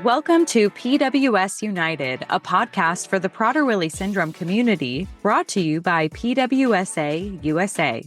Welcome to PWS United, a podcast for the Prader-Willi syndrome community, brought to you by PWSA USA.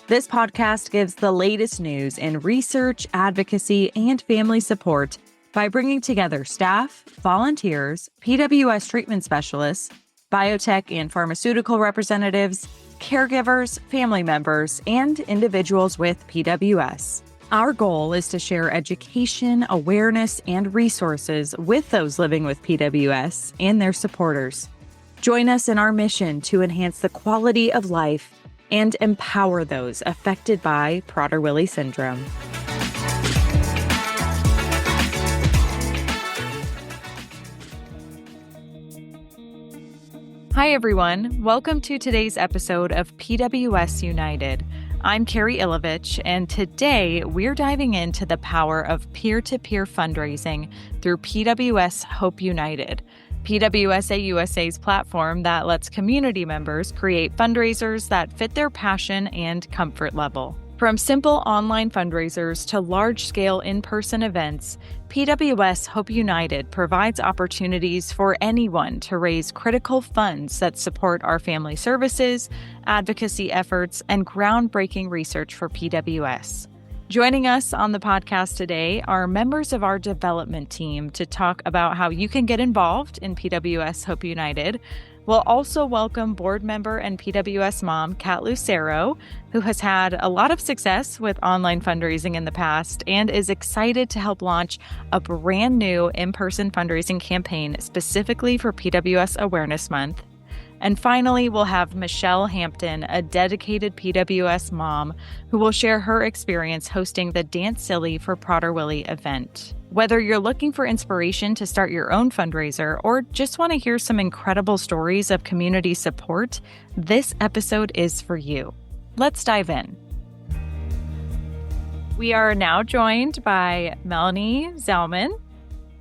This podcast gives the latest news in research, advocacy, and family support by bringing together staff, volunteers, PWS treatment specialists, biotech and pharmaceutical representatives, caregivers, family members, and individuals with PWS. Our goal is to share education, awareness, and resources with those living with PWS and their supporters. Join us in our mission to enhance the quality of life and empower those affected by Prader-Willi syndrome. Hi, everyone. Welcome to today's episode of PWS United. I'm Carrie Ilovich, and today we're diving into the power of peer-to-peer fundraising through PWS Hope United, PWSA USA's platform that lets community members create fundraisers that fit their passion and comfort level. From simple online fundraisers to large-scale in-person events, PWS Hope United provides opportunities for anyone to raise critical funds that support our family services, advocacy efforts, and groundbreaking research for PWS. Joining us on the podcast today are members of our development team to talk about how you can get involved in PWS Hope United. We'll also welcome board member and PWS mom, Kat Lucero, who has had a lot of success with online fundraising in the past and is excited to help launch a brand new in-person fundraising campaign specifically for PWS Awareness Month. And finally, we'll have Michele Hampton, a dedicated PWS mom, who will share her experience hosting the Dance Silly for Prader-Willi event. Whether you're looking for inspiration to start your own fundraiser or just want to hear some incredible stories of community support, this episode is for you. Let's dive in. We are now joined by Melanie Zellman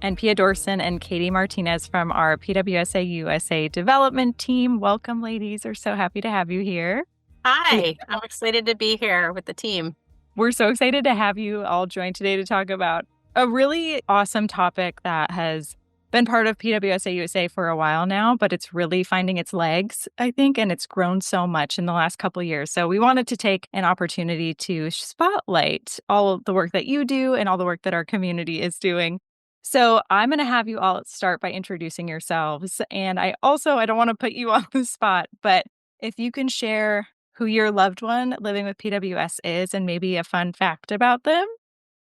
and Pia Dorson and Katie Martinez from our PWSA USA development team. Welcome, ladies. We're so happy to have you here. Hi, I'm excited to be here with the team. We're so excited to have you all join today to talk about a really awesome topic that has been part of PWSA USA for a while now, but it's really finding its legs, I think, and it's grown so much in the last couple of years. So we wanted to take an opportunity to spotlight all of the work that you do and all the work that our community is doing. So I'm going to have you all start by introducing yourselves. And I don't want to put you on the spot, but if you can share who your loved one living with PWS is and maybe a fun fact about them,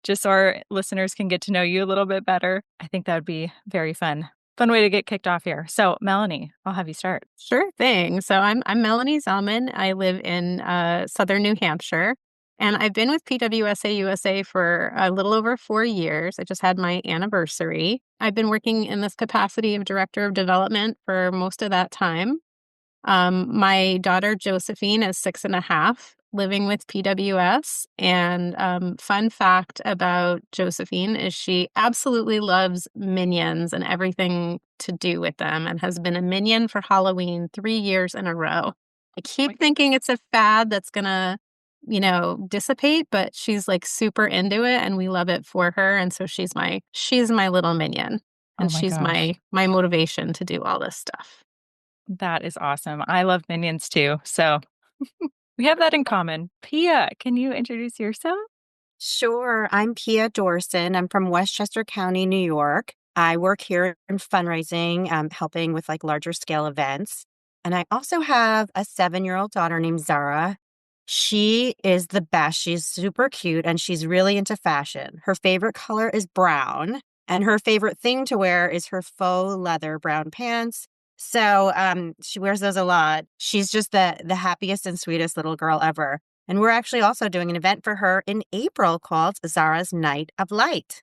just so our listeners can get to know you a little bit better, I think that would be very fun. Fun way to get kicked off here. So Melanie, I'll have you start. Sure thing. So I'm Melanie Zellman. I live in southern New Hampshire. And I've been with PWSA USA for a little over 4 years. I just had my anniversary. I've been working in this capacity of director of development for most of that time. My daughter, Josephine, is 6.5, living with PWS. And fun fact about Josephine is she absolutely loves Minions and everything to do with them and has been a Minion for Halloween 3 years in a row. I keep thinking it's a fad that's going to dissipate, but she's like super into it and we love it for her. And so she's my little minion and she's my motivation to do all this stuff. That is awesome. I love Minions too. So we have that in common. Pia, can you introduce yourself? Sure. I'm Pia Dorson. I'm from Westchester County, New York. I work here in fundraising, helping with larger scale events. And I also have a 7-year-old daughter named Zara. She is the best. She's super cute and she's really into fashion. Her favorite color is brown and her favorite thing to wear is her faux leather brown pants. So she wears those a lot. She's just the happiest and sweetest little girl ever. And we're actually also doing an event for her in April called Zara's Night of Light.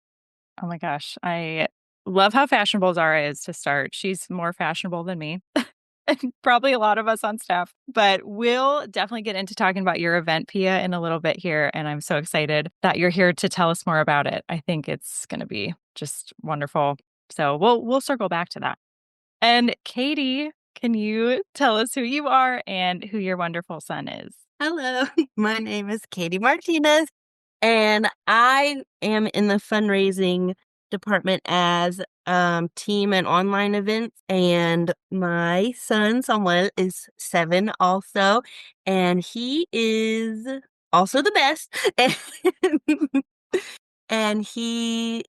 Oh my gosh. I love how fashionable Zara is to start. She's more fashionable than me. And probably a lot of us on staff, but we'll definitely get into talking about your event, Pia, in a little bit here. And I'm so excited that you're here to tell us more about it. I think it's going to be just wonderful. So we'll circle back to that. And Katie, can you tell us who you are and who your wonderful son is? Hello, my name is Katie Martinez, and I am in the fundraising department as team and online events. And my son Samuel is 7 also, and he is also the best. And he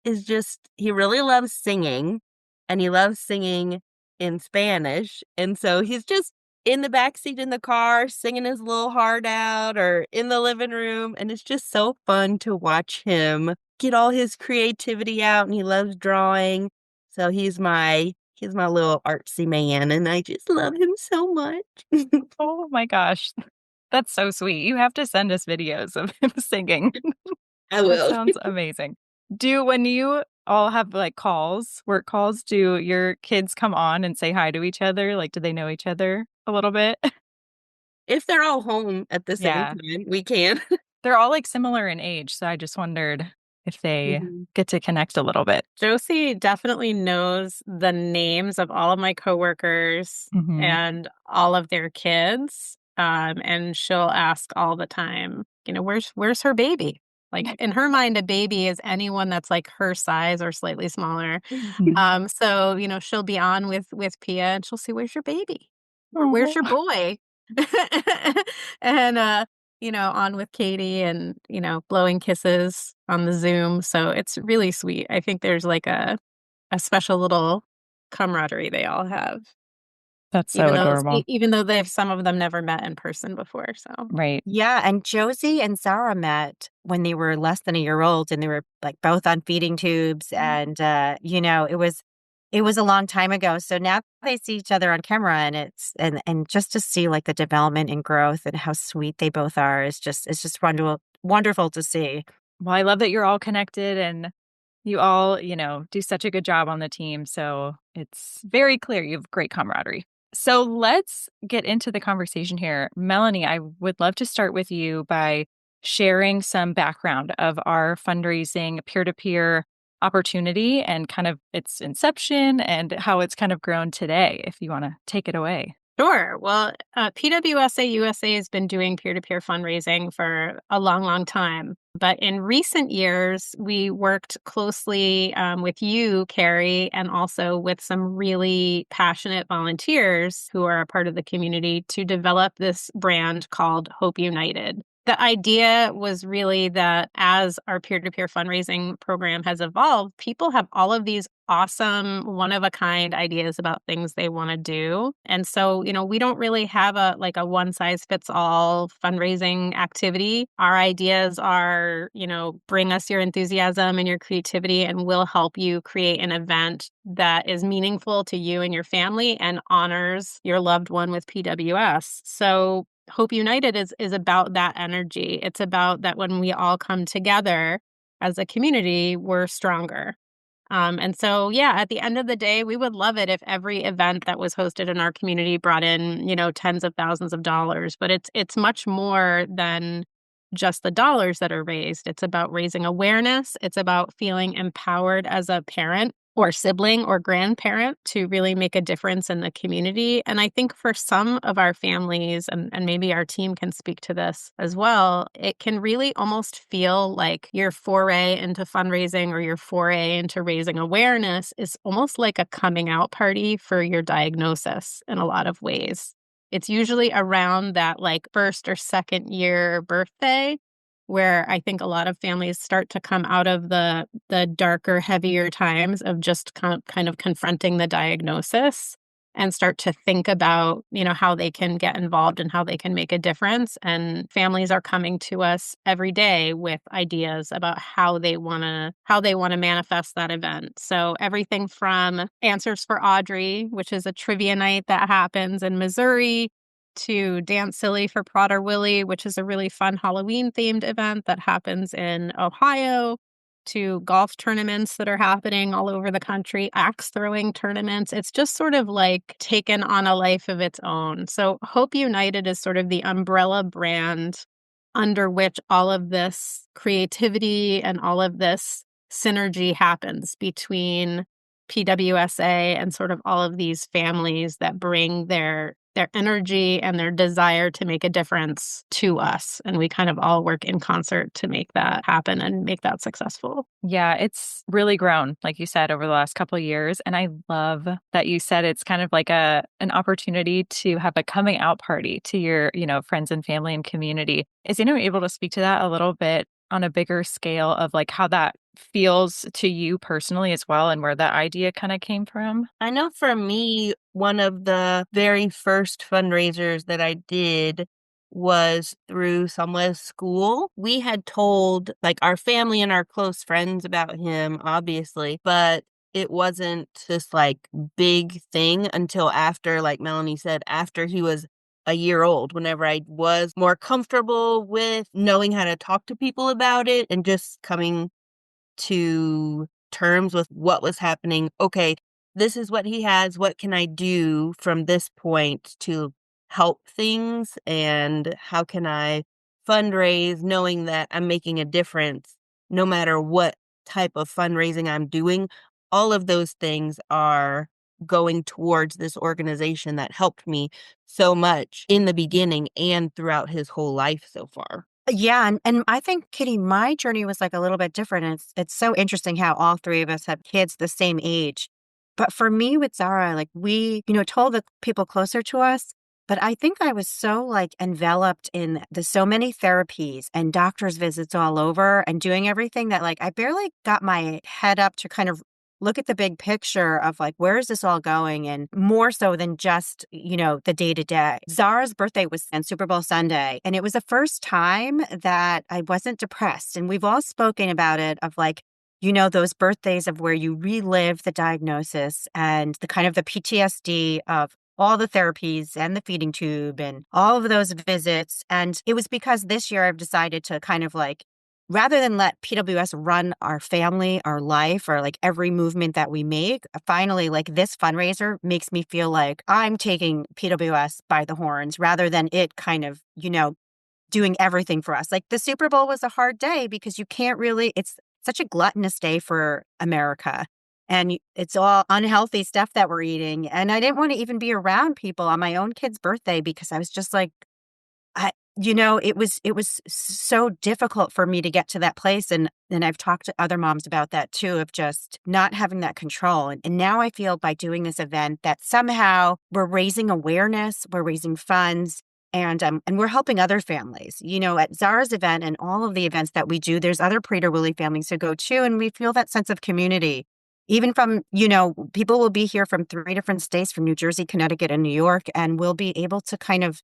really loves singing, and he loves singing in Spanish. And so he's just in the backseat in the car singing his little heart out, or in the living room. And it's just so fun to watch him get all his creativity out, and he loves drawing. So he's my little artsy man, and I just love him so much. Oh my gosh. That's so sweet. You have to send us videos of him singing. I That will. sounds amazing. When you all have like calls, work calls, do your kids come on and say hi to each other? Like, do they know each other a little bit? If they're all home at the same Yeah. time, we can. They're all like similar in age. So I just wondered if they Mhm. get to connect a little bit. Josie definitely knows the names of all of my coworkers Mhm. and all of their kids. And she'll ask all the time, where's her baby? Like in her mind, a baby is anyone that's like her size or slightly smaller. So, she'll be on with Pia and she'll say, "Where's your baby? Where's your Oh, boy?" And on with Katie and, blowing kisses on the Zoom. So it's really sweet. I think there's like a special little camaraderie they all have, that's so adorable. even though some of them never met in person before. So Right. Yeah, and Josie and Sarah met when they were less than a year old, and they were like both on feeding tubes, and it was a long time ago. So now they see each other on camera, and and just to see like the development and growth and how sweet they both are is just wonderful to see. Well, I love that you're all connected and you all, do such a good job on the team. So it's very clear you have great camaraderie. So let's get into the conversation here. Melanie, I would love to start with you by sharing some background of our fundraising peer to peer opportunity and kind of its inception and how it's kind of grown today, if you want to take it away. Sure. Well, PWSA USA has been doing peer-to-peer fundraising for a long, long time. But in recent years, we worked closely with you, Carrie, and also with some really passionate volunteers who are a part of the community to develop this brand called Hope United. The idea was really that as our peer-to-peer fundraising program has evolved, people have all of these awesome, one-of-a-kind ideas about things they want to do. And so, we don't really have a one-size-fits-all fundraising activity. Our ideas are, bring us your enthusiasm and your creativity, and we'll help you create an event that is meaningful to you and your family and honors your loved one with PWS. So Hope United is about that energy. It's about that when we all come together as a community, we're stronger. And so, yeah, at the end of the day, we would love it if every event that was hosted in our community brought in, tens of thousands of dollars. But it's much more than just the dollars that are raised. It's about raising awareness. It's about feeling empowered as a parent or sibling or grandparent to really make a difference in the community. And I think for some of our families, and maybe our team can speak to this as well, it can really almost feel like your foray into fundraising or your foray into raising awareness is almost like a coming out party for your diagnosis in a lot of ways. It's usually around that like first or second year birthday where I think a lot of families start to come out of the darker, heavier times of just kind of confronting the diagnosis and start to think about, how they can get involved and how they can make a difference. And families are coming to us every day with ideas about how they want to manifest that event. So everything from Answers for Audrey, which is a trivia night that happens in Missouri, to Dance Silly for Prader-Willi, which is a really fun Halloween-themed event that happens in Ohio, to golf tournaments that are happening all over the country, axe throwing tournaments. It's just sort of like taken on a life of its own. So Hope United is sort of the umbrella brand under which all of this creativity and all of this synergy happens between PWSA and sort of all of these families that bring their their energy and their desire to make a difference to us. And we kind of all work in concert to make that happen and make that successful. Yeah, it's really grown, like you said, over the last couple of years. And I love that you said it's kind of like an opportunity to have a coming out party to your, friends and family and community. Is anyone able to speak to that a little bit on a bigger scale of like how that feels to you personally as well and where that idea kind of came from? I know for me, one of the very first fundraisers that I did was through Sunwest School. We had told like our family and our close friends about him, obviously, but it wasn't this like big thing until after, like Melanie said, after he was a year old, whenever I was more comfortable with knowing how to talk to people about it and just coming to terms with what was happening. Okay, this is what he has. What can I do from this point to help things? And how can I fundraise knowing that I'm making a difference no matter what type of fundraising I'm doing? All of those things are going towards this organization that helped me so much in the beginning and throughout his whole life so far. Yeah, and I think, Kitty, my journey was like a little bit different. And it's so interesting how all three of us have kids the same age. But for me with Zara, like we, told the people closer to us, but I think I was so like enveloped in the so many therapies and doctor's visits all over and doing everything that like I barely got my head up to kind of look at the big picture of like, where is this all going? And more so than just, the day to day. Zara's birthday was on Super Bowl Sunday. And it was the first time that I wasn't depressed. And we've all spoken about it of like, those birthdays of where you relive the diagnosis and the kind of the PTSD of all the therapies and the feeding tube and all of those visits. And it was because this year I've decided to kind of like, rather than let PWS run our family, our life, or like every movement that we make, finally, like this fundraiser makes me feel like I'm taking PWS by the horns rather than it kind of, doing everything for us. Like the Super Bowl was a hard day because you can't really, it's such a gluttonous day for America. And it's all unhealthy stuff that we're eating. And I didn't want to even be around people on my own kid's birthday because I was just like, it was so difficult for me to get to that place. And I've talked to other moms about that too, of just not having that control. And now I feel by doing this event that somehow we're raising awareness, we're raising funds, and we're helping other families. At Zara's event and all of the events that we do, there's other Prader-Willi families who go too, and we feel that sense of community. Even from, people will be here from 3 different states, from New Jersey, Connecticut, and New York, and we'll be able to kind of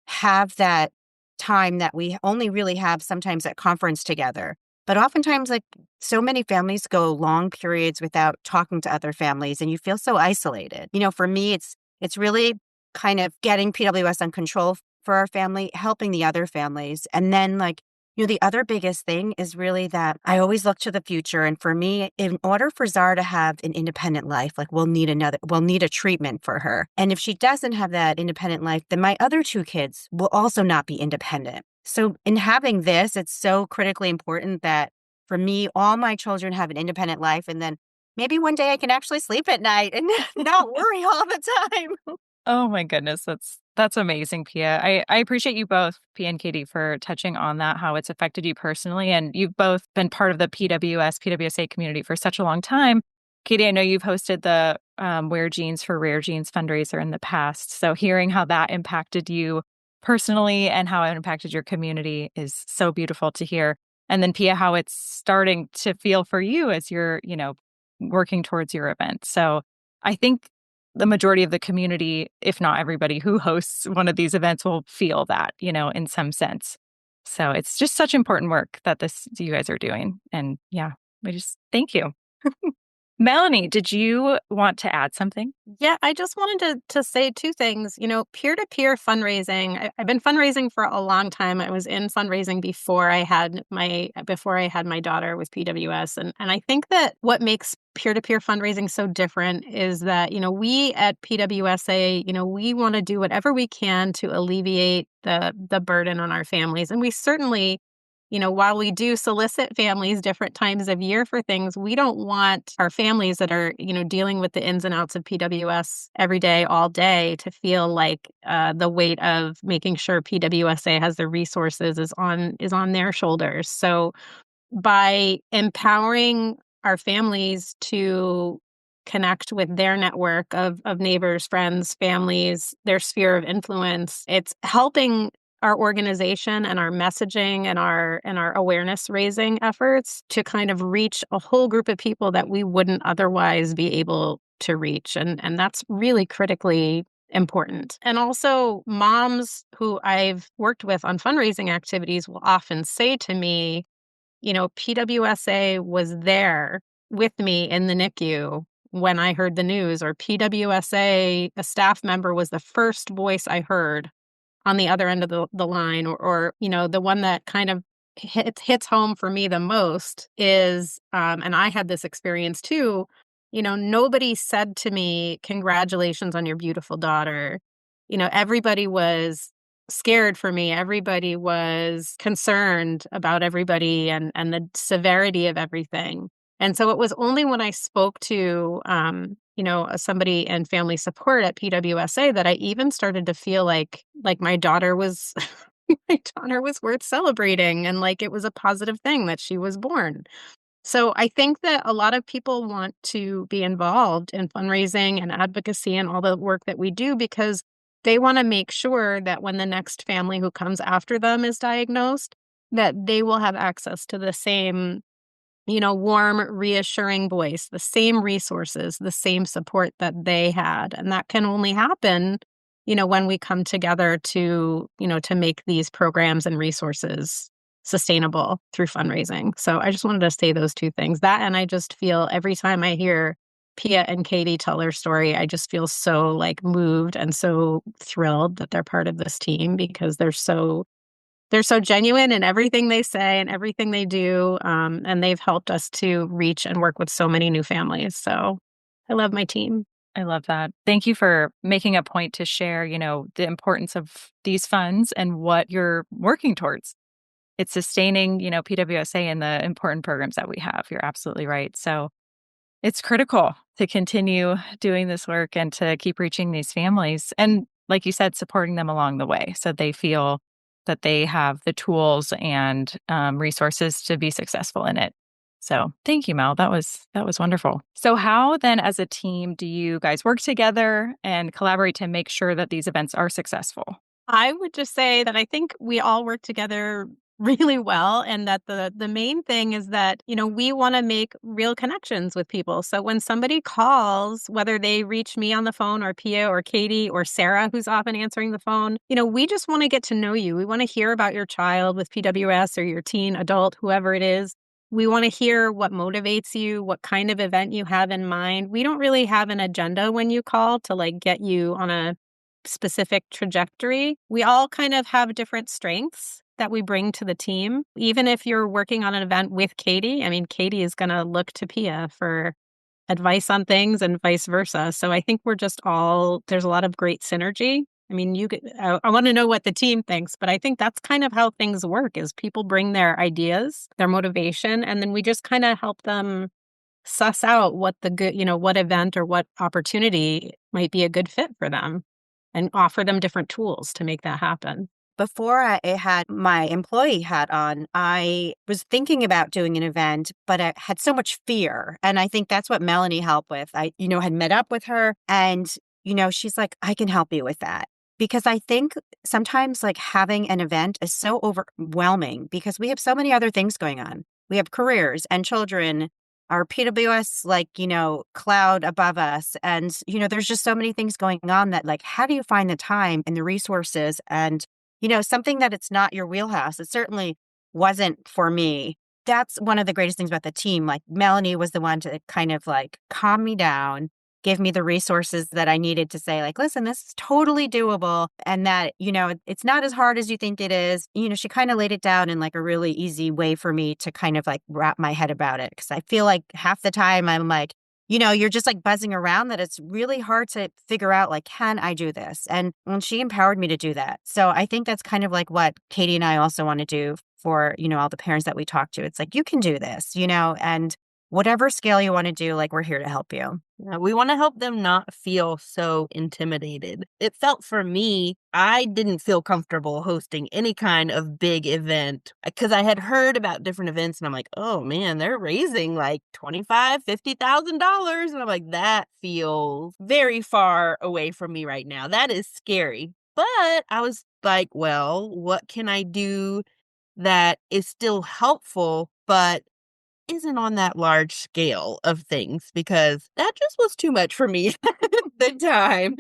have that time that we only really have sometimes at conference together. But oftentimes, like so many families go long periods without talking to other families and you feel so isolated. For me, it's really kind of getting PWS on control for our family, helping the other families. And then like, the other biggest thing is really that I always look to the future. And for me, in order for Zara to have an independent life, like we'll need a treatment for her. And if she doesn't have that independent life, then my other 2 kids will also not be independent. So in having this, it's so critically important that for me, all my children have an independent life. And then maybe one day I can actually sleep at night and not worry all the time. Oh my goodness, that's amazing, Pia. I appreciate you both, Pia and Katie, for touching on that, how it's affected you personally. And you've both been part of the PWSA community for such a long time. Katie, I know you've hosted the Wear Jeans for Rare Jeans fundraiser in the past. So hearing how that impacted you personally and how it impacted your community is so beautiful to hear. And then Pia, how it's starting to feel for you as you're, working towards your event. So I think the majority of the community, if not everybody who hosts one of these events, will feel that, in some sense. So it's just such important work that you guys are doing. And yeah, we just thank you. Melanie, did you want to add something? Yeah, I just wanted to say 2 things. Peer-to-peer fundraising. I've been fundraising for a long time. I was in fundraising before I had my daughter with PWS. And I think that what makes peer-to-peer fundraising so different is that, we at PWSA, we want to do whatever we can to alleviate the burden on our families. And we certainly while we do solicit families different times of year for things, we don't want our families that are, dealing with the ins and outs of PWS every day, all day, to feel like the weight of making sure PWSA has the resources is on their shoulders. So by empowering our families to connect with their network of neighbors, friends, families, their sphere of influence, it's helping our organization and our messaging and our awareness raising efforts to kind of reach a whole group of people that we wouldn't otherwise be able to reach. And that's really critically important. And also moms who I've worked with on fundraising activities will often say to me, PWSA was there with me in the NICU when I heard the news, or PWSA, a staff member, was the first voice I heard on the other end of the line, or the one that kind of hits home for me the most is, and I had this experience too, nobody said to me, "Congratulations on your beautiful daughter." Everybody was scared for me. Everybody was concerned about everybody and the severity of everything. And so it was only when I spoke to, somebody in family support at PWSA that I even started to feel like my daughter was my daughter was worth celebrating, and like it was a positive thing that she was born. So I think that a lot of people want to be involved in fundraising and advocacy and all the work that we do because they want to make sure that when the next family who comes after them is diagnosed, that they will have access to the same, warm, reassuring voice, the same resources, the same support that they had. And that can only happen, when we come together to make these programs and resources sustainable through fundraising. So I just wanted to say those two things. That, and I just feel every time I hear Pia and Katie tell their story, I just feel so like moved and so thrilled that they're part of this team because they're so genuine in everything they say and everything they do. And they've helped us to reach and work with so many new families. So I love my team. I love that. Thank you for making a point to share, the importance of these funds and what you're working towards. It's sustaining, PWSA and the important programs that we have. You're absolutely right. So it's critical to continue doing this work and to keep reaching these families. And like you said, supporting them along the way so they feel that they have the tools and resources to be successful in it. So thank you, Mel. That was wonderful. So how then as a team do you guys work together and collaborate to make sure that these events are successful? I would just say that I think we all work together really well, and that the main thing is that, we want to make real connections with people. So when somebody calls, whether they reach me on the phone or Pia or Katie or Sarah, who's often answering the phone, we just want to get to know you. We want to hear about your child with PWS or your teen, adult, whoever it is. We want to hear what motivates you, what kind of event you have in mind. We don't really have an agenda when you call to like get you on a specific trajectory. We all kind of have different strengths that we bring to the team. Even if you're working on an event with Katie, I mean, Katie is going to look to Pia for advice on things and vice versa. So I think we're just there's a lot of great synergy. I mean, I want to know what the team thinks, but I think that's kind of how things work is people bring their ideas, their motivation, and then we just kind of help them suss out what the good, what event or what opportunity might be a good fit for them and offer them different tools to make that happen. Before I had my employee hat on, I was thinking about doing an event, but I had so much fear. And I think that's what Melanie helped with. I, had met up with her and, she's like, I can help you with that. Because I think sometimes like having an event is so overwhelming because we have so many other things going on. We have careers and children, our PWS, cloud above us. And, there's just so many things going on that like, how do you find the time and the resources and something that it's not your wheelhouse. It certainly wasn't for me. That's one of the greatest things about the team. Like Melanie was the one to kind of like calm me down, give me the resources that I needed to say like, listen, this is totally doable. And that, it's not as hard as you think it is. She kind of laid it down in like a really easy way for me to kind of like wrap my head about it. Cause I feel like half the time I'm like, you're just like buzzing around that it's really hard to figure out like, can I do this? And she empowered me to do that. So I think that's kind of like what Katie and I also want to do for, all the parents that we talk to. It's like, you can do this, and whatever scale you want to do, like, we're here to help you. Yeah, we want to help them not feel so intimidated. It felt for me, I didn't feel comfortable hosting any kind of big event because I had heard about different events and I'm like, oh man, they're raising like $25,000, $50,000. And I'm like, that feels very far away from me right now. That is scary. But I was like, well, what can I do that is still helpful, but isn't on that large scale of things, because that just was too much for me at the time.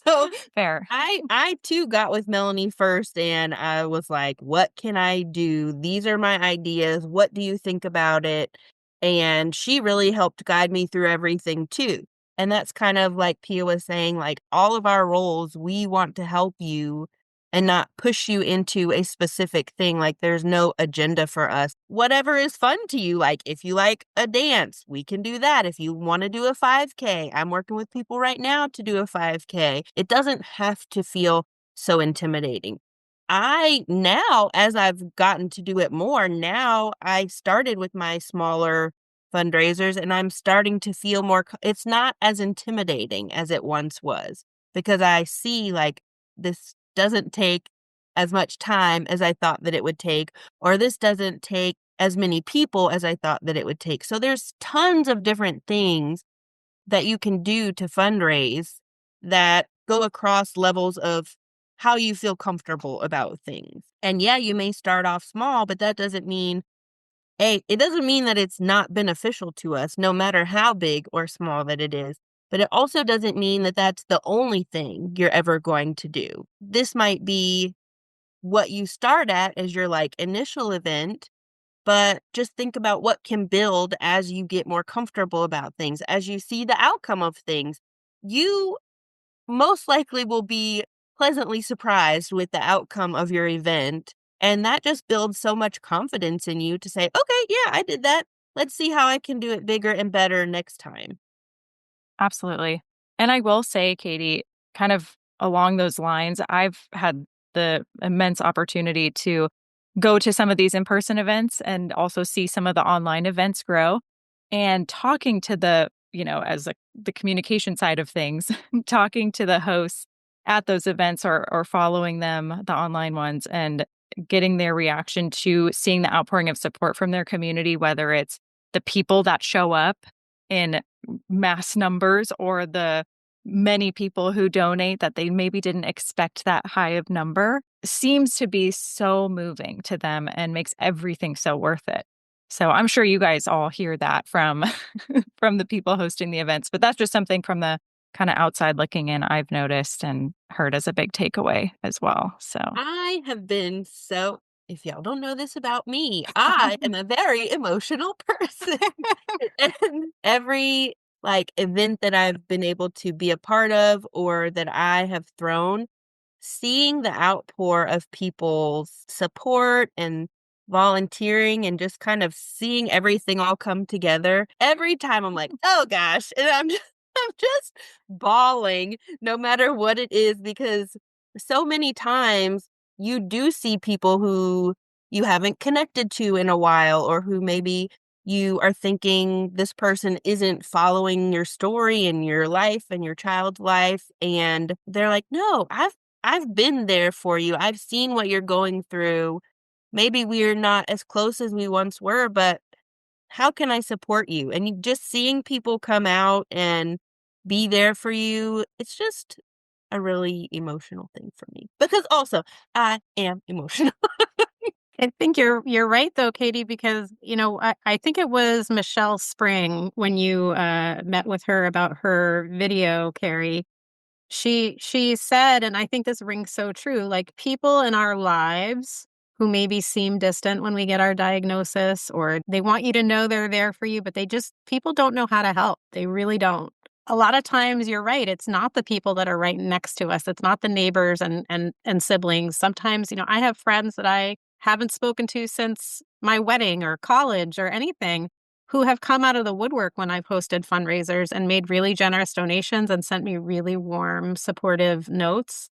So Fair. I too got with Melanie first and I was like, what can I do? These are my ideas. What do you think about it? And she really helped guide me through everything too. And that's kind of like Pia was saying, like all of our roles, we want to help you and not push you into a specific thing. Like there's no agenda for us. Whatever is fun to you, like if you like a dance, we can do that. If you want to do a 5K, I'm working with people right now to do a 5K. It doesn't have to feel so intimidating. I now, as I've gotten to do it more, now I started with my smaller fundraisers and I'm starting to feel more, it's not as intimidating as it once was because I see like this doesn't take as much time as I thought that it would take, or this doesn't take as many people as I thought that it would take. So there's tons of different things that you can do to fundraise that go across levels of how you feel comfortable about things. And yeah, you may start off small, but that doesn't mean, hey, it doesn't mean that it's not beneficial to us, no matter how big or small that it is. But it also doesn't mean that that's the only thing you're ever going to do. This might be what you start at as your like initial event, but just think about what can build as you get more comfortable about things, as you see the outcome of things. You most likely will be pleasantly surprised with the outcome of your event. And that just builds so much confidence in you to say, okay, yeah, I did that. Let's see how I can do it bigger and better next time. Absolutely. And I will say, Katie, kind of along those lines, I've had the immense opportunity to go to some of these in-person events and also see some of the online events grow. And talking to the communication side of things, talking to the hosts at those events or following them, the online ones, and getting their reaction to seeing the outpouring of support from their community, whether it's the people that show up in mass numbers or the many people who donate that they maybe didn't expect that high of number, seems to be so moving to them and makes everything so worth it. So I'm sure you guys all hear that from from the people hosting the events, but that's just something from the kind of outside looking in I've noticed and heard as a big takeaway as well. So I have been so, if y'all don't know this about me, I am a very emotional person. And every like event that I've been able to be a part of or that I have thrown, seeing the outpour of people's support and volunteering and just kind of seeing everything all come together, every time I'm like, oh gosh, and I'm just bawling no matter what it is, because so many times you do see people who you haven't connected to in a while, or who maybe you are thinking this person isn't following your story and your life and your child's life, and they're like, no, I've been there for you. I've seen what you're going through. Maybe we're not as close as we once were, but how can I support you? And just seeing people come out and be there for you, it's just a really emotional thing for me. Because also, I am emotional. I think you're right though, Katie, because I think it was Michelle Spring when you met with her about her video, Carrie. She said, and I think this rings so true, like people in our lives who maybe seem distant when we get our diagnosis, or they want you to know they're there for you, but people don't know how to help. They really don't. A lot of times you're right. It's not the people that are right next to us. It's not the neighbors and siblings. Sometimes, I have friends that I haven't spoken to since my wedding or college or anything, who have come out of the woodwork when I've hosted fundraisers and made really generous donations and sent me really warm, supportive notes.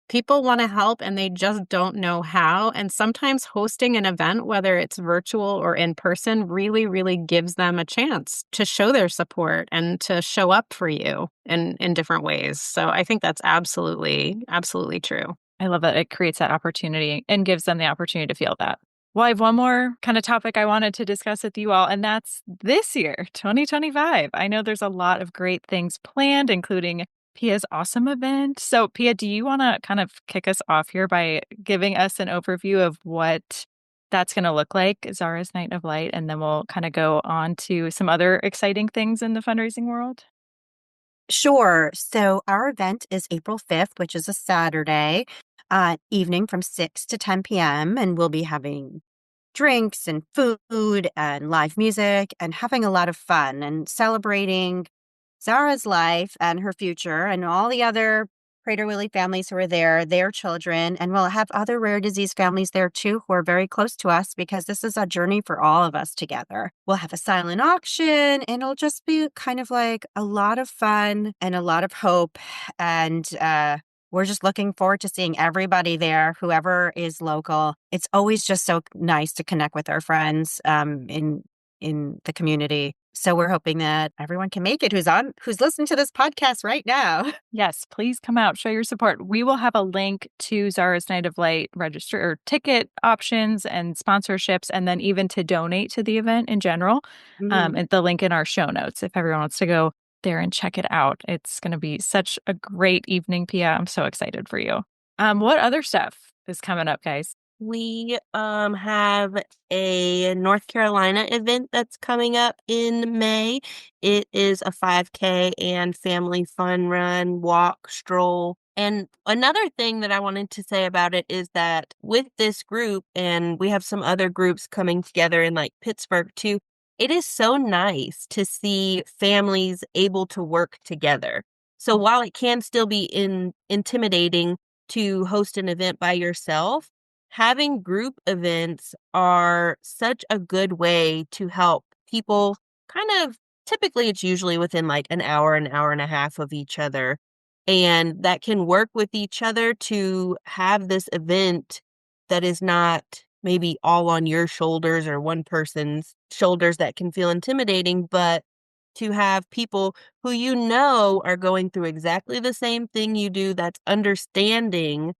People want to help and they just don't know how. And sometimes hosting an event, whether it's virtual or in person, really, really gives them a chance to show their support and to show up for you in different ways. So I think that's absolutely, absolutely true. I love that it creates that opportunity and gives them the opportunity to feel that. Well, I have one more kind of topic I wanted to discuss with you all, and that's this year, 2025. I know there's a lot of great things planned, including Pia's awesome event. So, Pia, do you want to kind of kick us off here by giving us an overview of what that's going to look like, Zara's Night of Light, and then we'll kind of go on to some other exciting things in the fundraising world? Sure. So our event is April 5th, which is a Saturday evening from 6 to 10 p.m. And we'll be having drinks and food and live music and having a lot of fun and celebrating Zara's life and her future and all the other Prader-Willi families who are there, their children. And we'll have other rare disease families there too who are very close to us because this is a journey for all of us together. We'll have a silent auction and it'll just be kind of like a lot of fun and a lot of hope. And we're just looking forward to seeing everybody there, whoever is local. It's always just so nice to connect with our friends in the community. So we're hoping that everyone can make it who's listening to this podcast right now. Yes, please come out, show your support. We will have a link to Zara's Night of Light register or ticket options and sponsorships, and then even to donate to the event in general. And the link in our show notes if everyone wants to go there and check it out. It's going to be such a great evening, Pia. I'm so excited for you. What other stuff is coming up, guys? We have a North Carolina event that's coming up in May. It is a 5K and family fun run, walk, stroll. And another thing that I wanted to say about it is that with this group, and we have some other groups coming together in like Pittsburgh too, it is so nice to see families able to work together. So while it can still be intimidating to host an event by yourself, having group events are such a good way to help people typically it's usually within like an hour and a half of each other. And that can work with each other to have this event that is not maybe all on your shoulders or one person's shoulders that can feel intimidating, but to have people who you know are going through exactly the same thing you do, that's understanding,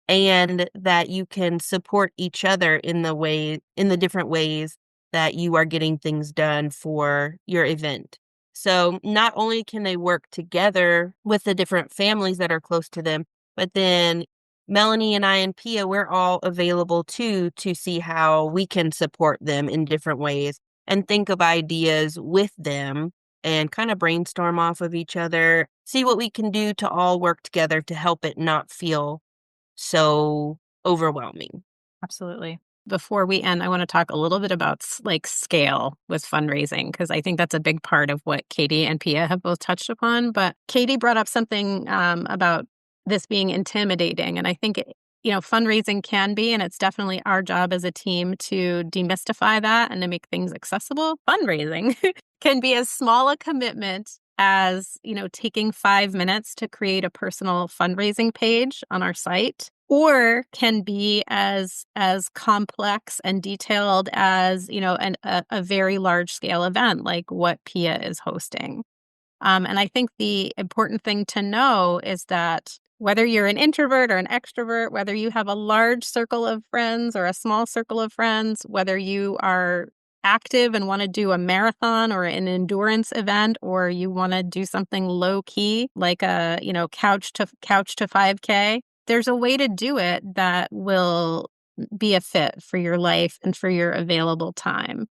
and that you can support each other in the different ways that you are getting things done for your event. So not only can they work together with the different families that are close to them, but then Melanie and I and Pia, we're all available too to see how we can support them in different ways and think of ideas with them and kind of brainstorm off of each other, see what we can do to all work together to help it not feel so overwhelming. Absolutely. Before we end, I want to talk a little bit about like scale with fundraising, because I think that's a big part of what Katie and Pia have both touched upon. But Katie brought up something about this being intimidating. And I think, fundraising can be, and it's definitely our job as a team to demystify that and to make things accessible. Fundraising can be as small a commitment as, taking 5 minutes to create a personal fundraising page on our site, or can be as complex and detailed as, a very large scale event like what Pia is hosting. And I think the important thing to know is that whether you're an introvert or an extrovert, whether you have a large circle of friends or a small circle of friends, whether you are active and want to do a marathon or an endurance event, or you want to do something low key like a, couch to 5K, there's a way to do it that will be a fit for your life and for your available time.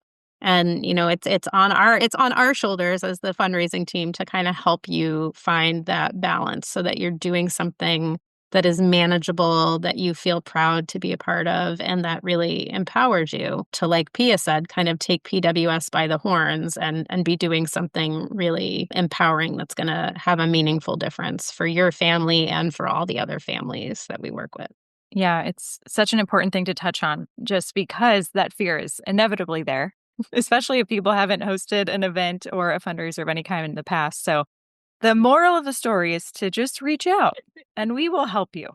And, it's on our shoulders as the fundraising team to kind of help you find that balance so that you're doing something that is manageable, that you feel proud to be a part of, and that really empowers you to, like Pia said, kind of take PWS by the horns and be doing something really empowering that's going to have a meaningful difference for your family and for all the other families that we work with. Yeah, it's such an important thing to touch on just because that fear is inevitably there, especially if people haven't hosted an event or a fundraiser of any kind in the past. So the moral of the story is to just reach out and we will help you.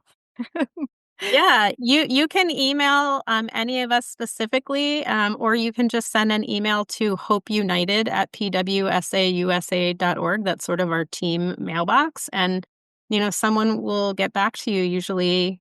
Yeah, you can email any of us specifically, or you can just send an email to Hope United at PWSAUSA.org. That's sort of our team mailbox. And, someone will get back to you usually,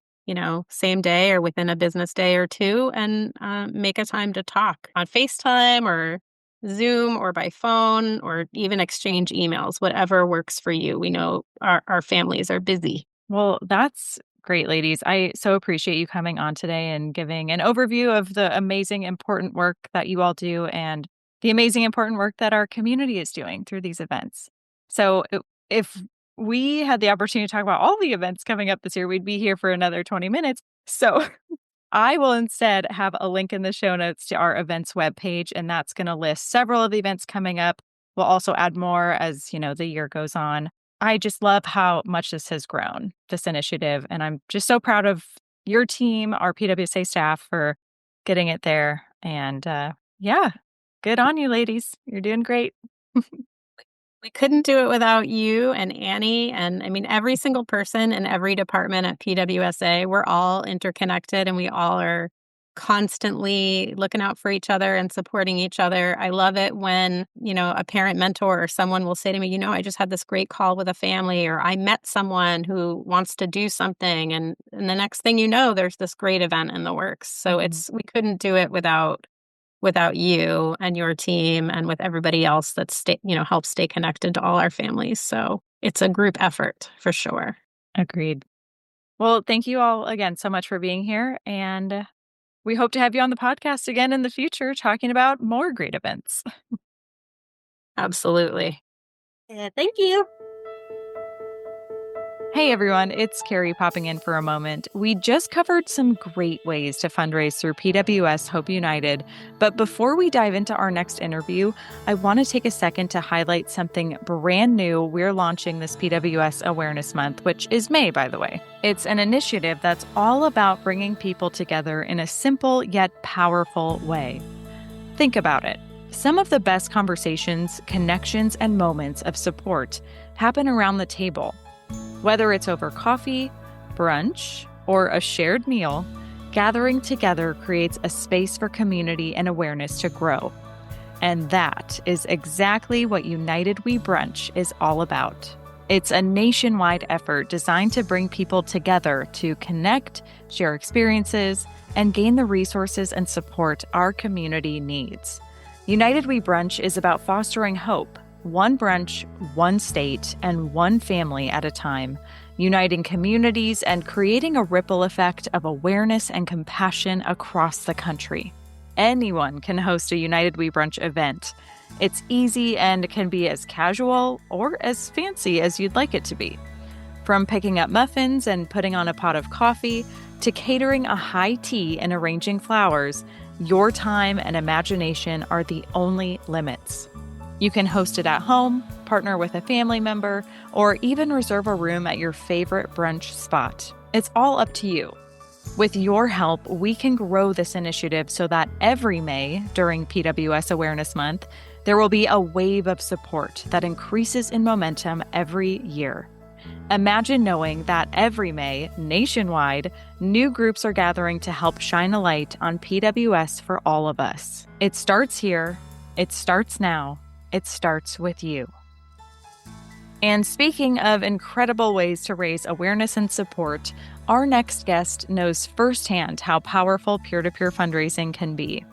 same day or within a business day or two and make a time to talk on FaceTime or Zoom or by phone or even exchange emails, whatever works for you. We know our families are busy. Well, that's great, ladies. I so appreciate you coming on today and giving an overview of the amazing, important work that you all do and the amazing, important work that our community is doing through these events. So, if we had the opportunity to talk about all the events coming up this year, we'd be here for another 20 minutes. So, I will instead have a link in the show notes to our events webpage, and that's going to list several of the events coming up. We'll also add more as, the year goes on. I just love how much this has grown, this initiative, and I'm just so proud of your team, our PWSA staff for getting it there. And yeah, good on you, ladies. You're doing great. We couldn't do it without you and Annie, and I mean, every single person in every department at PWSA. We're all interconnected and we all are constantly looking out for each other and supporting each other. I love it when, a parent mentor or someone will say to me, I just had this great call with a family, or I met someone who wants to do something. And the next thing you know, there's this great event in the works. So we couldn't do it without you and your team and with everybody else that helps stay connected to all our families. So it's a group effort for sure. Agreed. Well, thank you all again so much for being here. And we hope to have you on the podcast again in the future talking about more great events. Absolutely. Yeah, thank you. Hey everyone, it's Carrie popping in for a moment. We just covered some great ways to fundraise through PWS Hope United, but before we dive into our next interview, I want to take a second to highlight something brand new we're launching this PWS Awareness Month, which is May, by the way. It's an initiative that's all about bringing people together in a simple yet powerful way. Think about it. Some of the best conversations, connections, and moments of support happen around the table. Whether it's over coffee, brunch, or a shared meal, gathering together creates a space for community and awareness to grow. And that is exactly what United We Brunch is all about. It's a nationwide effort designed to bring people together to connect, share experiences, and gain the resources and support our community needs. United We Brunch is about fostering hope, one brunch, one state, and one family at a time, uniting communities and creating a ripple effect of awareness and compassion across the country. Anyone can host a United We Brunch event. It's easy and can be as casual or as fancy as you'd like it to be. From picking up muffins and putting on a pot of coffee to catering a high tea and arranging flowers, your time and imagination are the only limits. You can host it at home, partner with a family member, or even reserve a room at your favorite brunch spot. It's all up to you. With your help, we can grow this initiative so that every May, during PWS Awareness Month, there will be a wave of support that increases in momentum every year. Imagine knowing that every May, nationwide, new groups are gathering to help shine a light on PWS for all of us. It starts here. It starts now. It starts with you. And speaking of incredible ways to raise awareness and support, our next guest knows firsthand how powerful peer-to-peer fundraising can be.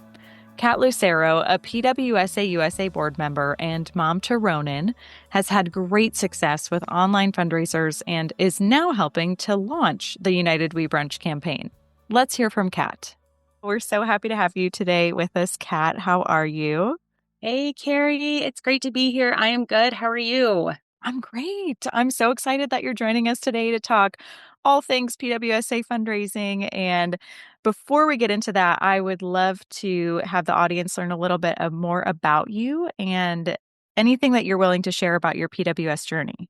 Kat Lucero, a PWSA USA board member and mom to Ronan, has had great success with online fundraisers and is now helping to launch the United We Brunch campaign. Let's hear from Kat. We're so happy to have you today with us, Kat. How are you? Hey, Carrie, it's great to be here. I am good. How are you? I'm great. I'm so excited that you're joining us today to talk all things PWSA fundraising. And before we get into that, I would love to have the audience learn a little bit more about you and anything that you're willing to share about your PWS journey.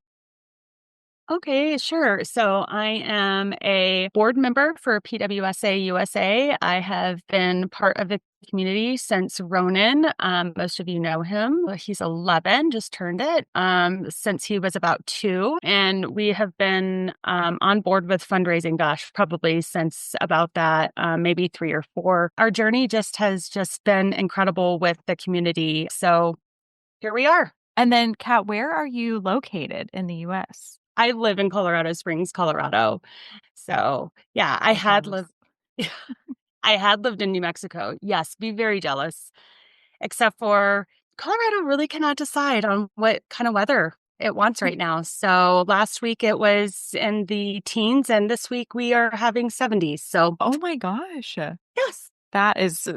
Okay, sure. So I am a board member for PWSA USA. I have been part of the community since Ronan. Most of you know him. He's 11, just turned it, since he was about 2. And we have been on board with fundraising, gosh, probably since about that, maybe 3 or 4. Our journey has just been incredible with the community. So here we are. And then, Kat, where are you located in the US? I live in Colorado Springs, Colorado. So yeah, So jealous. I had lived in New Mexico. Yes, be very jealous. Except for Colorado really cannot decide on what kind of weather it wants right now. So last week it was in the teens, and this week we are having 70s. So Oh my gosh. yes. That is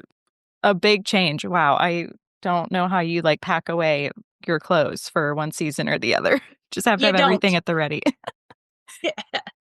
a big change. Wow. I don't know how you like pack away your clothes for one season or the other. Just have to You have everything don't. at the ready. You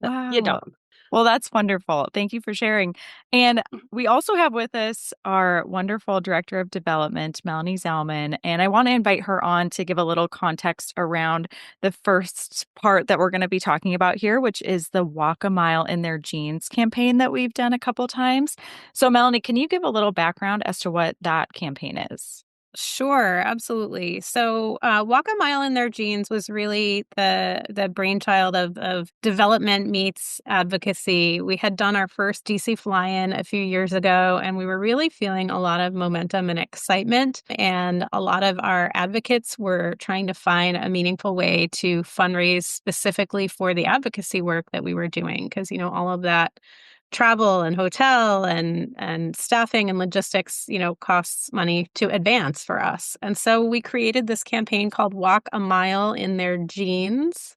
Wow. don't. Well, that's wonderful. Thank you for sharing. And we also have with us our wonderful Director of Development, Melanie Zalman. And I want to invite her on to give a little context around the first part that we're going to be talking about here, which is the Walk a Mile in Their Jeans campaign that we've done a couple times. So, Melanie, can you give a little background as to what that campaign is? Sure, absolutely. So, Walk a Mile in Their Jeans was really the brainchild of development meets advocacy. We had done our first DC fly-in a few years ago, and we were really feeling a lot of momentum and excitement. And a lot of our advocates were trying to find a meaningful way to fundraise specifically for the advocacy work that we were doing, because all of that travel and hotel and staffing and logistics, costs money to advance for us. And so we created this campaign called Walk a Mile in Their Jeans.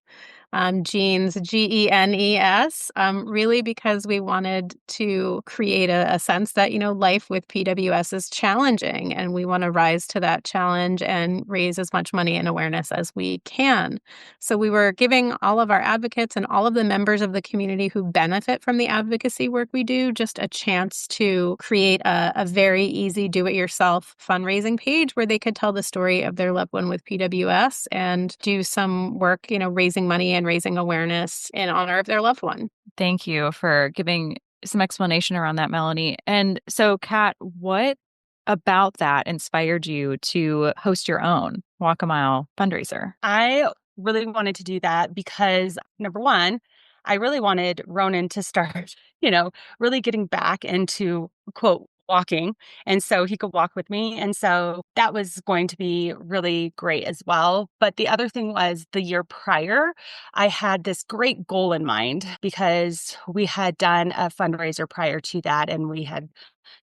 Genes, GENES, really because we wanted to create a sense that, life with PWS is challenging, and we want to rise to that challenge and raise as much money and awareness as we can. So we were giving all of our advocates and all of the members of the community who benefit from the advocacy work we do just a chance to create a very easy do-it-yourself fundraising page where they could tell the story of their loved one with PWS and do some work, raising money and raising awareness in honor of their loved one. Thank you for giving some explanation around that, Melanie. And so, Kat, what about that inspired you to host your own Walk a Mile fundraiser? I really wanted to do that because, number one, I really wanted Ronan to start, really getting back into, quote, walking. And so he could walk with me. And so that was going to be really great as well. But the other thing was the year prior, I had this great goal in mind because we had done a fundraiser prior to that and we had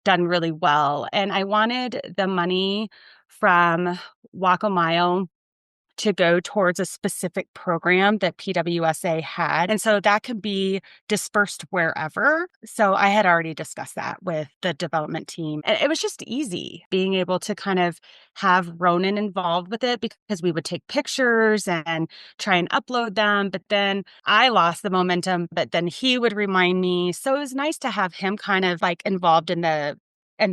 done really well. And I wanted the money from Walk a Mile to go towards a specific program that PWSA had. And so that could be dispersed wherever. So I had already discussed that with the development team. And it was just easy being able to kind of have Ronan involved with it because we would take pictures and try and upload them. But then I lost the momentum, but then he would remind me. So it was nice to have him kind of like involved in the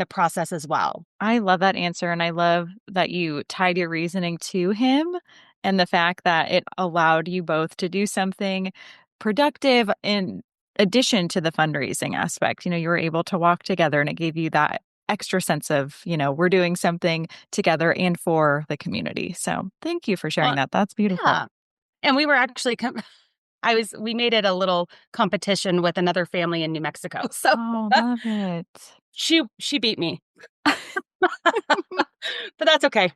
process as well. I love that answer. And I love that you tied your reasoning to him and the fact that it allowed you both to do something productive in addition to the fundraising aspect. You were able to walk together and it gave you that extra sense of, we're doing something together and for the community. So thank you for sharing that. That's beautiful. Yeah. And we were actually, we made it a little competition with another family in New Mexico. So love it. She beat me. But that's okay.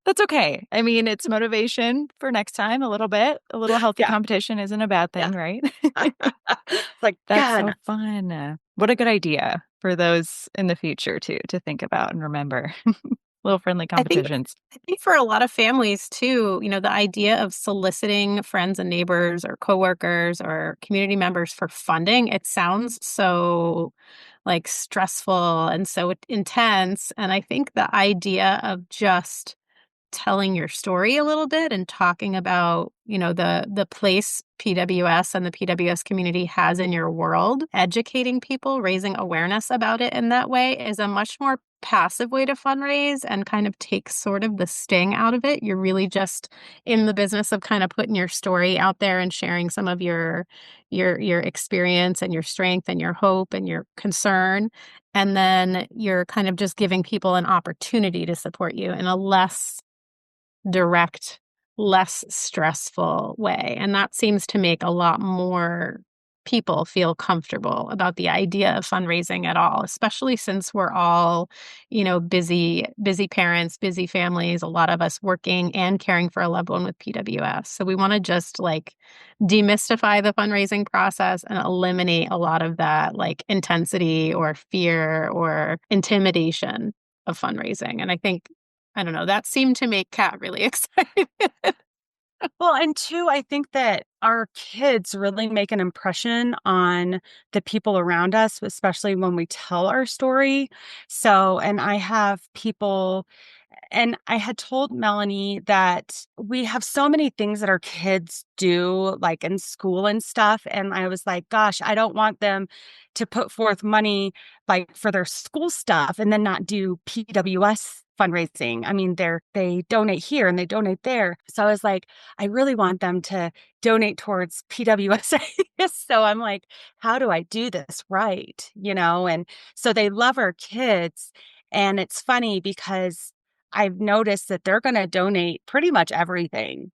That's okay. I mean, it's motivation for next time a little bit. A little healthy competition isn't a bad thing, right? Like, that's God. so fun. What a good idea for those in the future too, to think about and remember. Little friendly competitions. I think for a lot of families too, the idea of soliciting friends and neighbors or coworkers or community members for funding, it sounds so like stressful and so intense. And I think the idea of just telling your story a little bit and talking about, the place PWS and the PWS community has in your world, educating people, raising awareness about it in that way is a much more passive way to fundraise and kind of takes sort of the sting out of it. You're really just in the business of kind of putting your story out there and sharing some of your experience and your strength and your hope and your concern. And then you're kind of just giving people an opportunity to support you in a less direct, less stressful way. And that seems to make a lot more people feel comfortable about the idea of fundraising at all, especially since we're all, busy parents, busy families, a lot of us working and caring for a loved one with PWS. So we want to just like demystify the fundraising process and eliminate a lot of that like intensity or fear or intimidation of fundraising. And I don't know, that seemed to make Kat really excited. Well, and two, I think that our kids really make an impression on the people around us, especially when we tell our story. So, and I have people, and I had told Melanie that we have so many things that our kids do, like in school and stuff. And I was like, gosh, I don't want them to put forth money like for their school stuff and then not do PWS fundraising. I mean, they donate here and they donate there. So I was like, I really want them to donate towards PWSA. So I'm like, how do I do this right? And so they love our kids. And it's funny because I've noticed that they're going to donate pretty much everything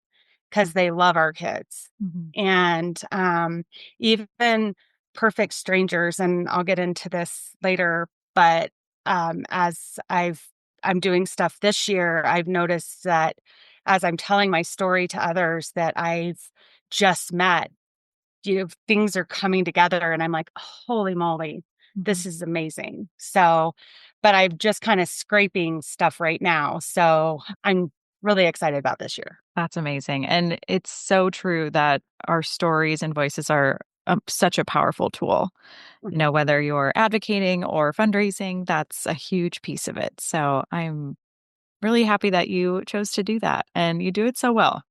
because they love our kids. Mm-hmm. And even perfect strangers, and I'll get into this later, but as I'm doing stuff this year, I've noticed that as I'm telling my story to others that I've just met, things are coming together and I'm like, holy moly, this is amazing. So, but I'm just kind of scraping stuff right now. So I'm really excited about this year. That's amazing. And it's so true that our stories and voices are such a powerful tool. Whether you're advocating or fundraising, that's a huge piece of it. So I'm really happy that you chose to do that and you do it so well.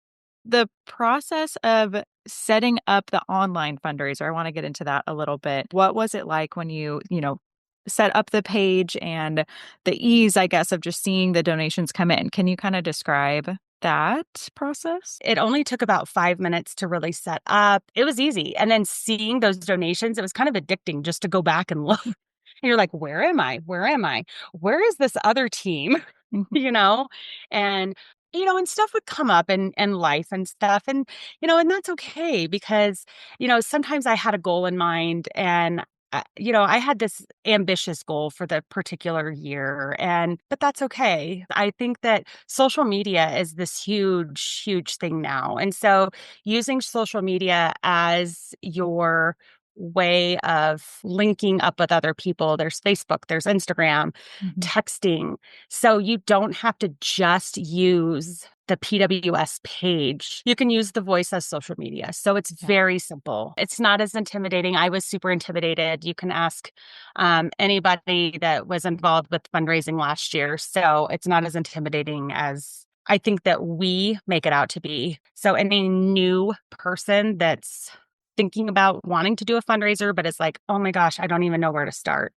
The process of setting up the online fundraiser, I want to get into that a little bit. What was it like when you set up the page and the ease, I guess, of just seeing the donations come in? Can you kind of describe that process? It only took about 5 minutes to really set up. It was easy. And then seeing those donations, it was kind of addicting just to go back and look. And you're like, where am I? Where am I? Where is this other team? Mhm. And and stuff would come up and life and stuff. And that's okay because, sometimes I had a goal in mind and I had this ambitious goal for the particular year, but that's okay. I think that social media is this huge, huge thing now. And so using social media as your way of linking up with other people, there's Facebook, there's Instagram, texting. So you don't have to just use the PWS page. You can use the voice as social media. So it's very simple. It's not as intimidating. I was super intimidated. You can ask anybody that was involved with fundraising last year. So it's not as intimidating as I think that we make it out to be. So any new person that's thinking about wanting to do a fundraiser, but it's like, oh my gosh, I don't even know where to start.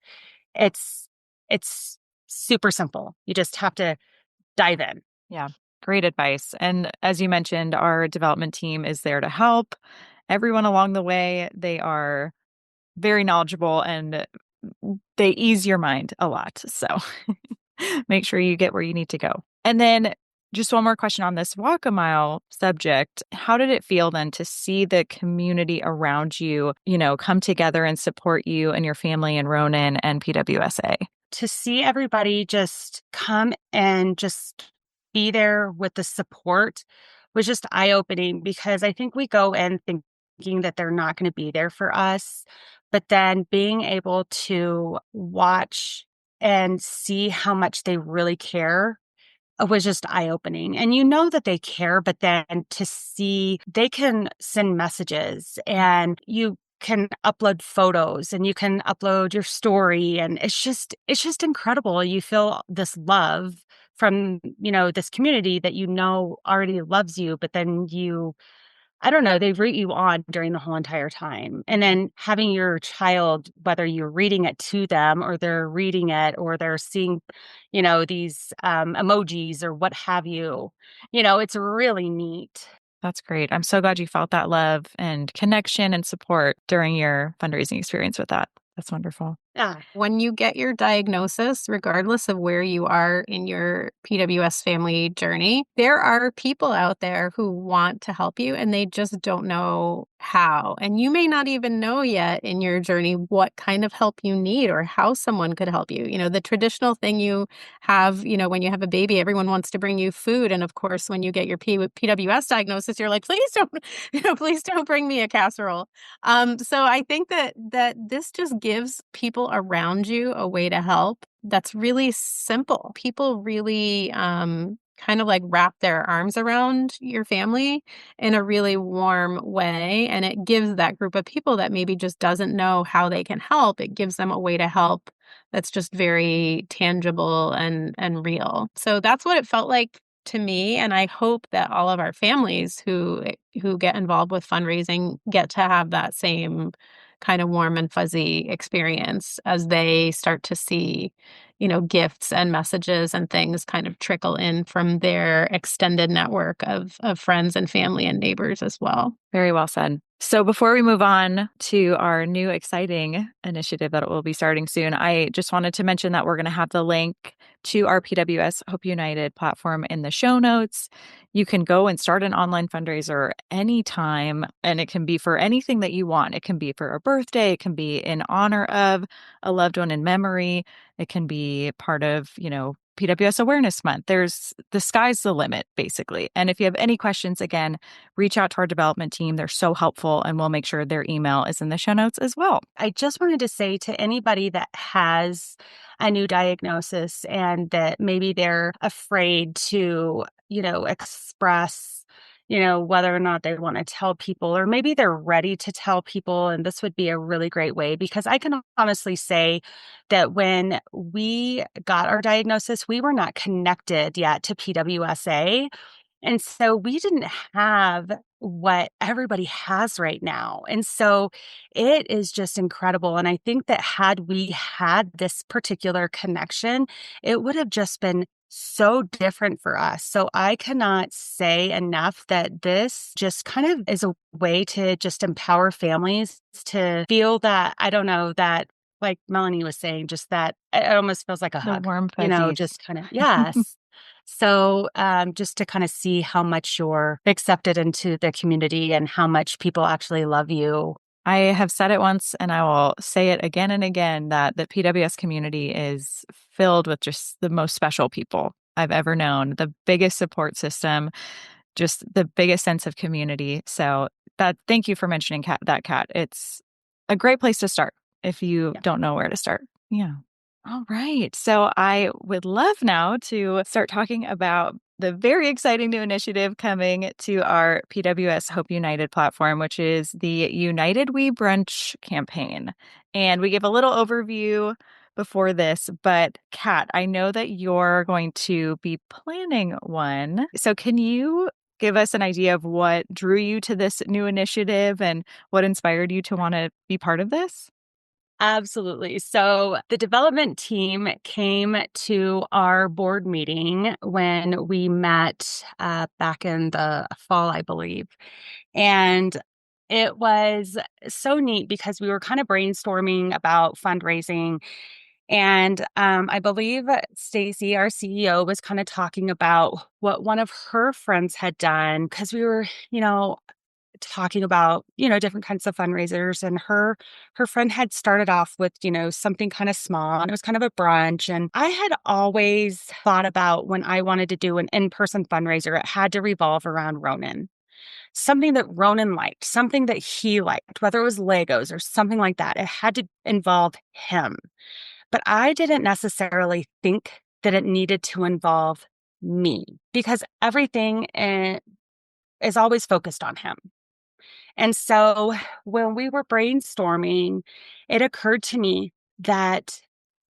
It's super simple. You just have to dive in. Yeah, great advice. And as you mentioned, our development team is there to help everyone along the way. They are very knowledgeable and they ease your mind a lot. So make sure you get where you need to go. And then just one more question on this walk a mile subject. How did it feel then to see the community around you, come together and support you and your family in Ronan and PWSA? To see everybody just come and just be there with the support was just eye-opening because I think we go in thinking that they're not going to be there for us, but then being able to watch and see how much they really care was just eye-opening. And that they care, but then to see they can send messages and you can upload photos and you can upload your story. And it's just incredible. You feel this love from, this community that already loves you, but then you I don't know, they root you on during the whole entire time. And then having your child, whether you're reading it to them or they're reading it or they're seeing, these emojis or what have you, it's really neat. That's great. I'm so glad you felt that love and connection and support during your fundraising experience with that. That's wonderful. Yeah. When you get your diagnosis, regardless of where you are in your PWS family journey, there are people out there who want to help you and they just don't know how. And you may not even know yet in your journey what kind of help you need or how someone could help you. The traditional thing you have, when you have a baby, everyone wants to bring you food. And of course, when you get your PWS diagnosis, you're like, please don't, please don't bring me a casserole. So I think that this just gives people around you a way to help that's really simple. People really kind of like wrap their arms around your family in a really warm way. And it gives that group of people that maybe just doesn't know how they can help, it gives them a way to help that's just very tangible and real. So that's what it felt like to me, and I hope that all of our families who get involved with fundraising get to have that same kind of warm and fuzzy experience as they start to see, gifts and messages and things kind of trickle in from their extended network of friends and family and neighbors as well. Very well said. So before we move on to our new exciting initiative that will be starting soon, I just wanted to mention that we're going to have the link to our PWS Hope United platform in the show notes. You can go and start an online fundraiser anytime, and it can be for anything that you want. It can be for a birthday. It can be in honor of a loved one in memory. It can be part of, PWS Awareness Month. The sky's the limit, basically. And if you have any questions, again, reach out to our development team. They're so helpful, and we'll make sure their email is in the show notes as well. I just wanted to say to anybody that has a new diagnosis and that maybe they're afraid to, express, whether or not they want to tell people, or maybe they're ready to tell people. And this would be a really great way, because I can honestly say that when we got our diagnosis, we were not connected yet to PWSA. And so we didn't have what everybody has right now. And so it is just incredible. And I think that had we had this particular connection, it would have just been so different for us. So I cannot say enough that this just kind of is a way to just empower families to feel that, I don't know, that like Melanie was saying, just that it almost feels like a hug, warm fuzzies. just kind of, yes. So just to kind of see how much you're accepted into the community and how much people actually love you. I have said it once, and I will say it again and again, that the PWS community is filled with just the most special people I've ever known, the biggest support system, just the biggest sense of community. So thank you for mentioning that, Kat. It's a great place to start if you don't know where to start. Yeah. All right. So I would love now to start talking about the very exciting new initiative coming to our PWS Hope United platform, which is the United We Brunch campaign. And we gave a little overview before this, but Kat, I know that you're going to be planning one. So can you give us an idea of what drew you to this new initiative and what inspired you to want to be part of this? Absolutely. So the development team came to our board meeting when we met back in the fall, I believe. And it was so neat because we were kind of brainstorming about fundraising. And I believe Stacy, our CEO, was kind of talking about what one of her friends had done, because we were, talking about, different kinds of fundraisers, and her friend had started off with, something kind of small, and it was kind of a brunch. And I had always thought about when I wanted to do an in-person fundraiser, it had to revolve around Ronan. Something that Ronan liked, something that he liked, whether it was Legos or something like that. It had to involve him. But I didn't necessarily think that it needed to involve me, because everything is always focused on him. And so when we were brainstorming, it occurred to me that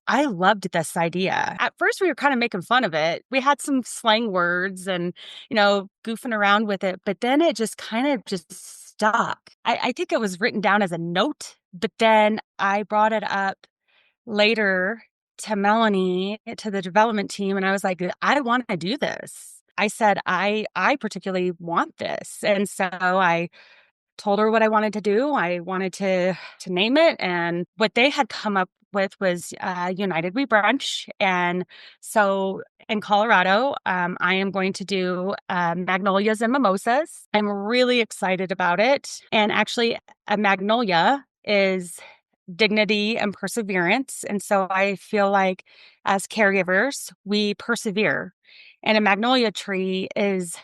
I loved this idea. At first, we were kind of making fun of it. We had some slang words and, goofing around with it, but then it just kind of just stuck. I think it was written down as a note, but then I brought it up later to Melanie, to the development team, and I was like, I want to do this. I said, I particularly want this. And so I told her what I wanted to do. I wanted to name it. And what they had come up with was United We Brunch. And so in Colorado, I am going to do magnolias and mimosas. I'm really excited about it. And actually, a magnolia is dignity and perseverance. And so I feel like as caregivers, we persevere. And a magnolia tree is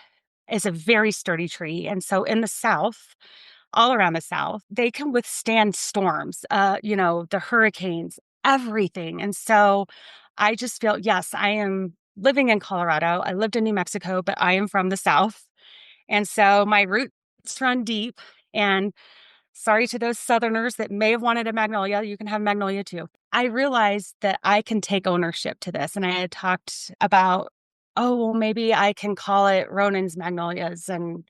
a very sturdy tree. And so in the South, all around the South, they can withstand storms, the hurricanes, everything. And so I just feel, yes, I am living in Colorado. I lived in New Mexico, but I am from the South. And so my roots run deep. And sorry to those Southerners that may have wanted a magnolia, you can have magnolia too. I realized that I can take ownership to this. And I had talked about, oh, well, maybe I can call it Ronan's Magnolias. And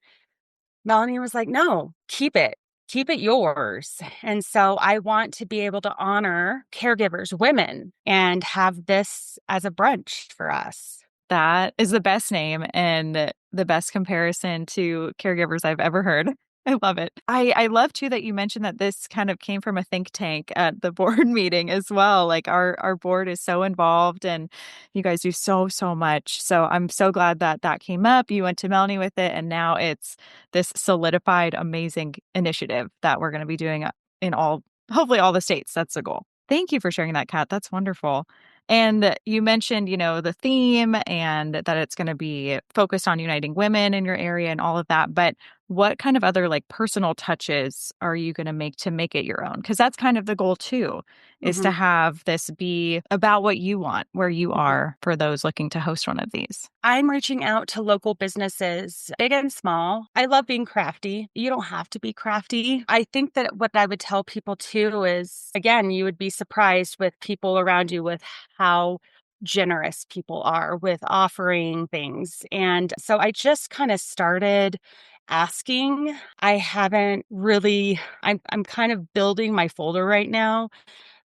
Melanie was like, no, keep it yours. And so I want to be able to honor caregivers, women, and have this as a brunch for us. That is the best name and the best comparison to caregivers I've ever heard. I love it. I love too that you mentioned that this kind of came from a think tank at the board meeting as well. Like our board is so involved and you guys do so much. So I'm so glad that that came up. You went to Melanie with it and now it's this solidified amazing initiative that we're going to be doing in hopefully all the states. That's the goal. Thank you for sharing that, Kat. That's wonderful. And you mentioned, the theme and that it's going to be focused on uniting women in your area and all of that. But what kind of other personal touches are you going to make it your own? Because that's kind of the goal too, is to have this be about what you want, where you are for those looking to host one of these. I'm reaching out to local businesses, big and small. I love being crafty. You don't have to be crafty. I think that what I would tell people too is, again, you would be surprised with people around you with how generous people are with offering things. And so I just kind of started asking. I haven't really, I'm kind of building my folder right now,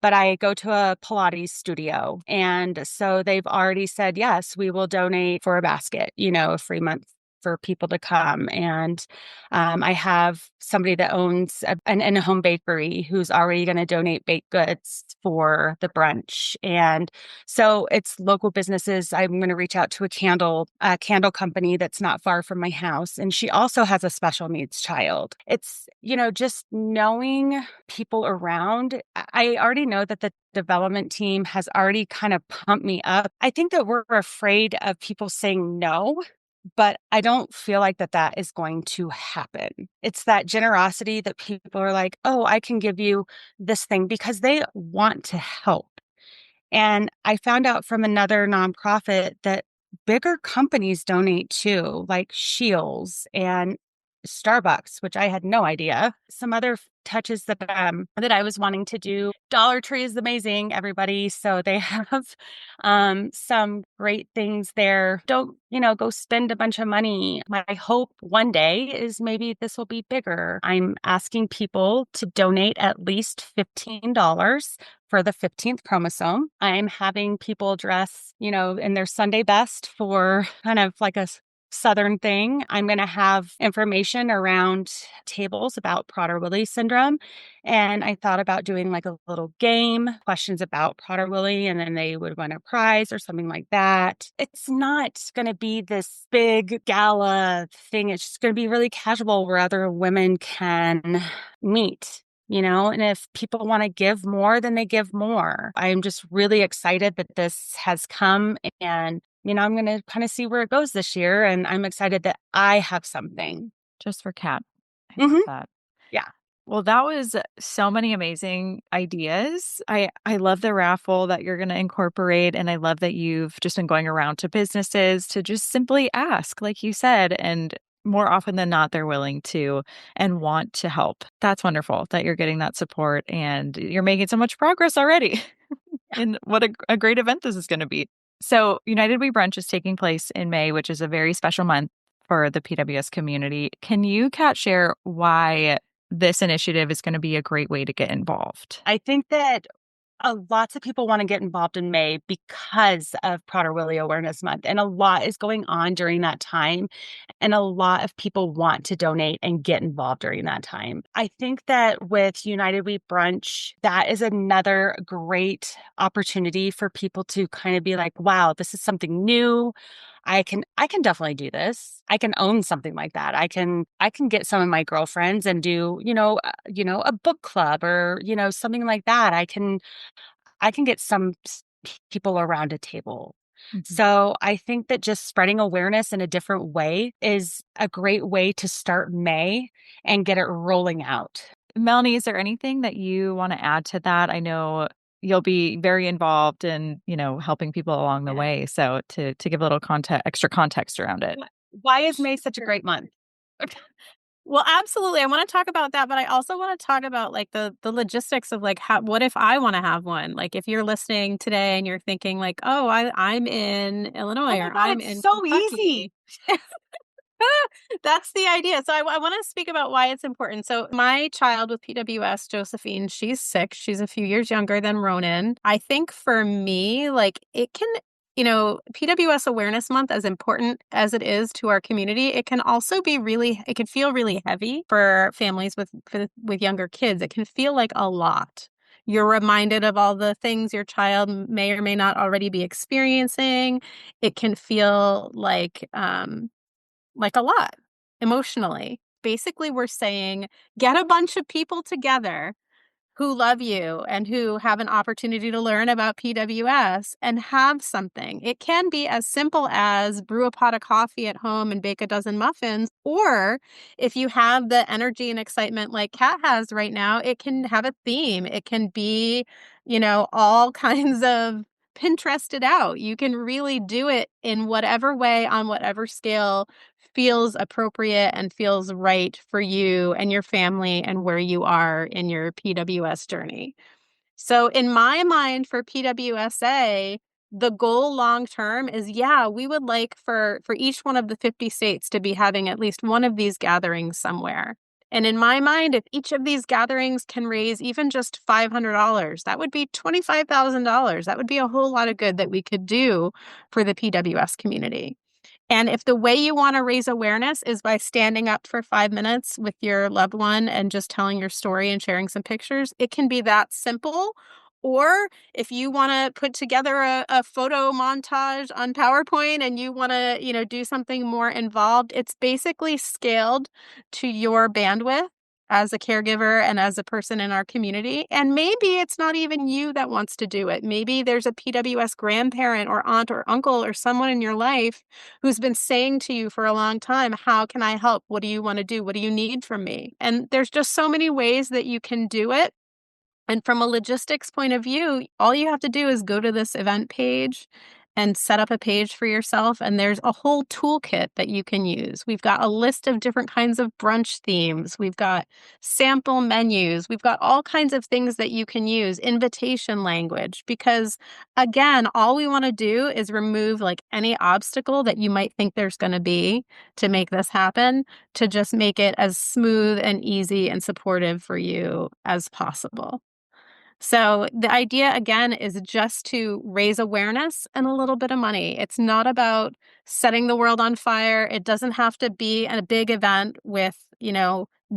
but I go to a Pilates studio. And so they've already said, yes, we will donate for a basket, a free month for people to come. And I have somebody that owns an in-home bakery who's already going to donate baked goods for the brunch. And so it's local businesses. I'm going to reach out to a candle company that's not far from my house. And she also has a special needs child. It's, just knowing people around. I already know that the development team has already kind of pumped me up. I think that we're afraid of people saying no, but I don't feel like that is going to happen. It's that generosity that people are like, oh, I can give you this thing because they want to help. And I found out from another nonprofit that bigger companies donate too, like Shields and Starbucks, which I had no idea. Some other touches that I was wanting to do. Dollar Tree is amazing, everybody. So they have some great things there. Don't, go spend a bunch of money. My hope one day is maybe this will be bigger. I'm asking people to donate at least $15 for the 15th chromosome. I'm having people dress, in their Sunday best for kind of like a Southern thing. I'm going to have information around tables about Prader-Willi syndrome. And I thought about doing like a little game, questions about Prader-Willi, and then they would win a prize or something like that. It's not going to be this big gala thing. It's just going to be really casual where other women can meet. And if people want to give more, then they give more. I'm just really excited that this has come and I'm going to kind of see where it goes this year. And I'm excited that I have something. Just for Kat. I love that. Yeah. Well, that was so many amazing ideas. I love the raffle that you're going to incorporate. And I love that you've just been going around to businesses to just simply ask, like you said, and more often than not, they're willing to and want to help. That's wonderful that you're getting that support and you're making so much progress already. And what a great event this is going to be. So, United We Brunch is taking place in May, which is a very special month for the PWS community. Can you, Kat, share why this initiative is going to be a great way to get involved? I think that lots of people want to get involved in May because of Prader-Willi Awareness Month, and a lot is going on during that time, and a lot of people want to donate and get involved during that time. I think that with United We Brunch, that is another great opportunity for people to kind of be like, wow, this is something new. I can definitely do this. I can own something like that. I can get some of my girlfriends and do, a book club or, something like that. I can get some people around a table. So I think that just spreading awareness in a different way is a great way to start May and get it rolling out. Melanie, is there anything that you want to add to that? I know you'll be very involved in, helping people along the way. So to give a little extra context around it. Why is May such a great month? Well, absolutely. I want to talk about that, but I also want to talk about like the logistics of like what if I want to have one? Like if you're listening today and you're thinking like, oh, I'm in Illinois or I'm in so Kentucky. easy. That's the idea. So I want to speak about why it's important. So my child with PWS, Josephine, she's 6. She's a few years younger than Ronan. I think for me, like it can, PWS Awareness Month, as important as it is to our community, it can also be it can feel really heavy for families with younger kids. It can feel like a lot. You're reminded of all the things your child may or may not already be experiencing. It can feel like a lot emotionally. Basically, we're saying get a bunch of people together who love you and who have an opportunity to learn about PWS and have something. It can be as simple as brew a pot of coffee at home and bake a dozen muffins. Or if you have the energy and excitement like Kat has right now, it can have a theme. It can be, all kinds of Pinterested out. You can really do it in whatever way, on whatever scale feels appropriate and feels right for you and your family and where you are in your PWS journey. So in my mind for PWSA, the goal long term is, we would like for each one of the 50 states to be having at least one of these gatherings somewhere. And in my mind, if each of these gatherings can raise even just $500, that would be $25,000. That would be a whole lot of good that we could do for the PWS community. And if the way you want to raise awareness is by standing up for 5 minutes with your loved one and just telling your story and sharing some pictures, it can be that simple. Or if you want to put together a photo montage on PowerPoint and you want to, do something more involved, it's basically scaled to your bandwidth as a caregiver and as a person in our community. And maybe it's not even you that wants to do it. Maybe there's a PWS grandparent or aunt or uncle or someone in your life who's been saying to you for a long time, how can I help? What do you want to do? What do you need from me? And there's just so many ways that you can do it. And from a logistics point of view, all you have to do is go to this event page and set up a page for yourself. And there's a whole toolkit that you can use. We've got a list of different kinds of brunch themes. We've got sample menus. We've got all kinds of things that you can use, invitation language, because again, all we want to do is remove like any obstacle that you might think there's going to be to make this happen, to just make it as smooth and easy and supportive for you as possible. So the idea, again, is just to raise awareness and a little bit of money. It's not about setting the world on fire. It doesn't have to be a big event with,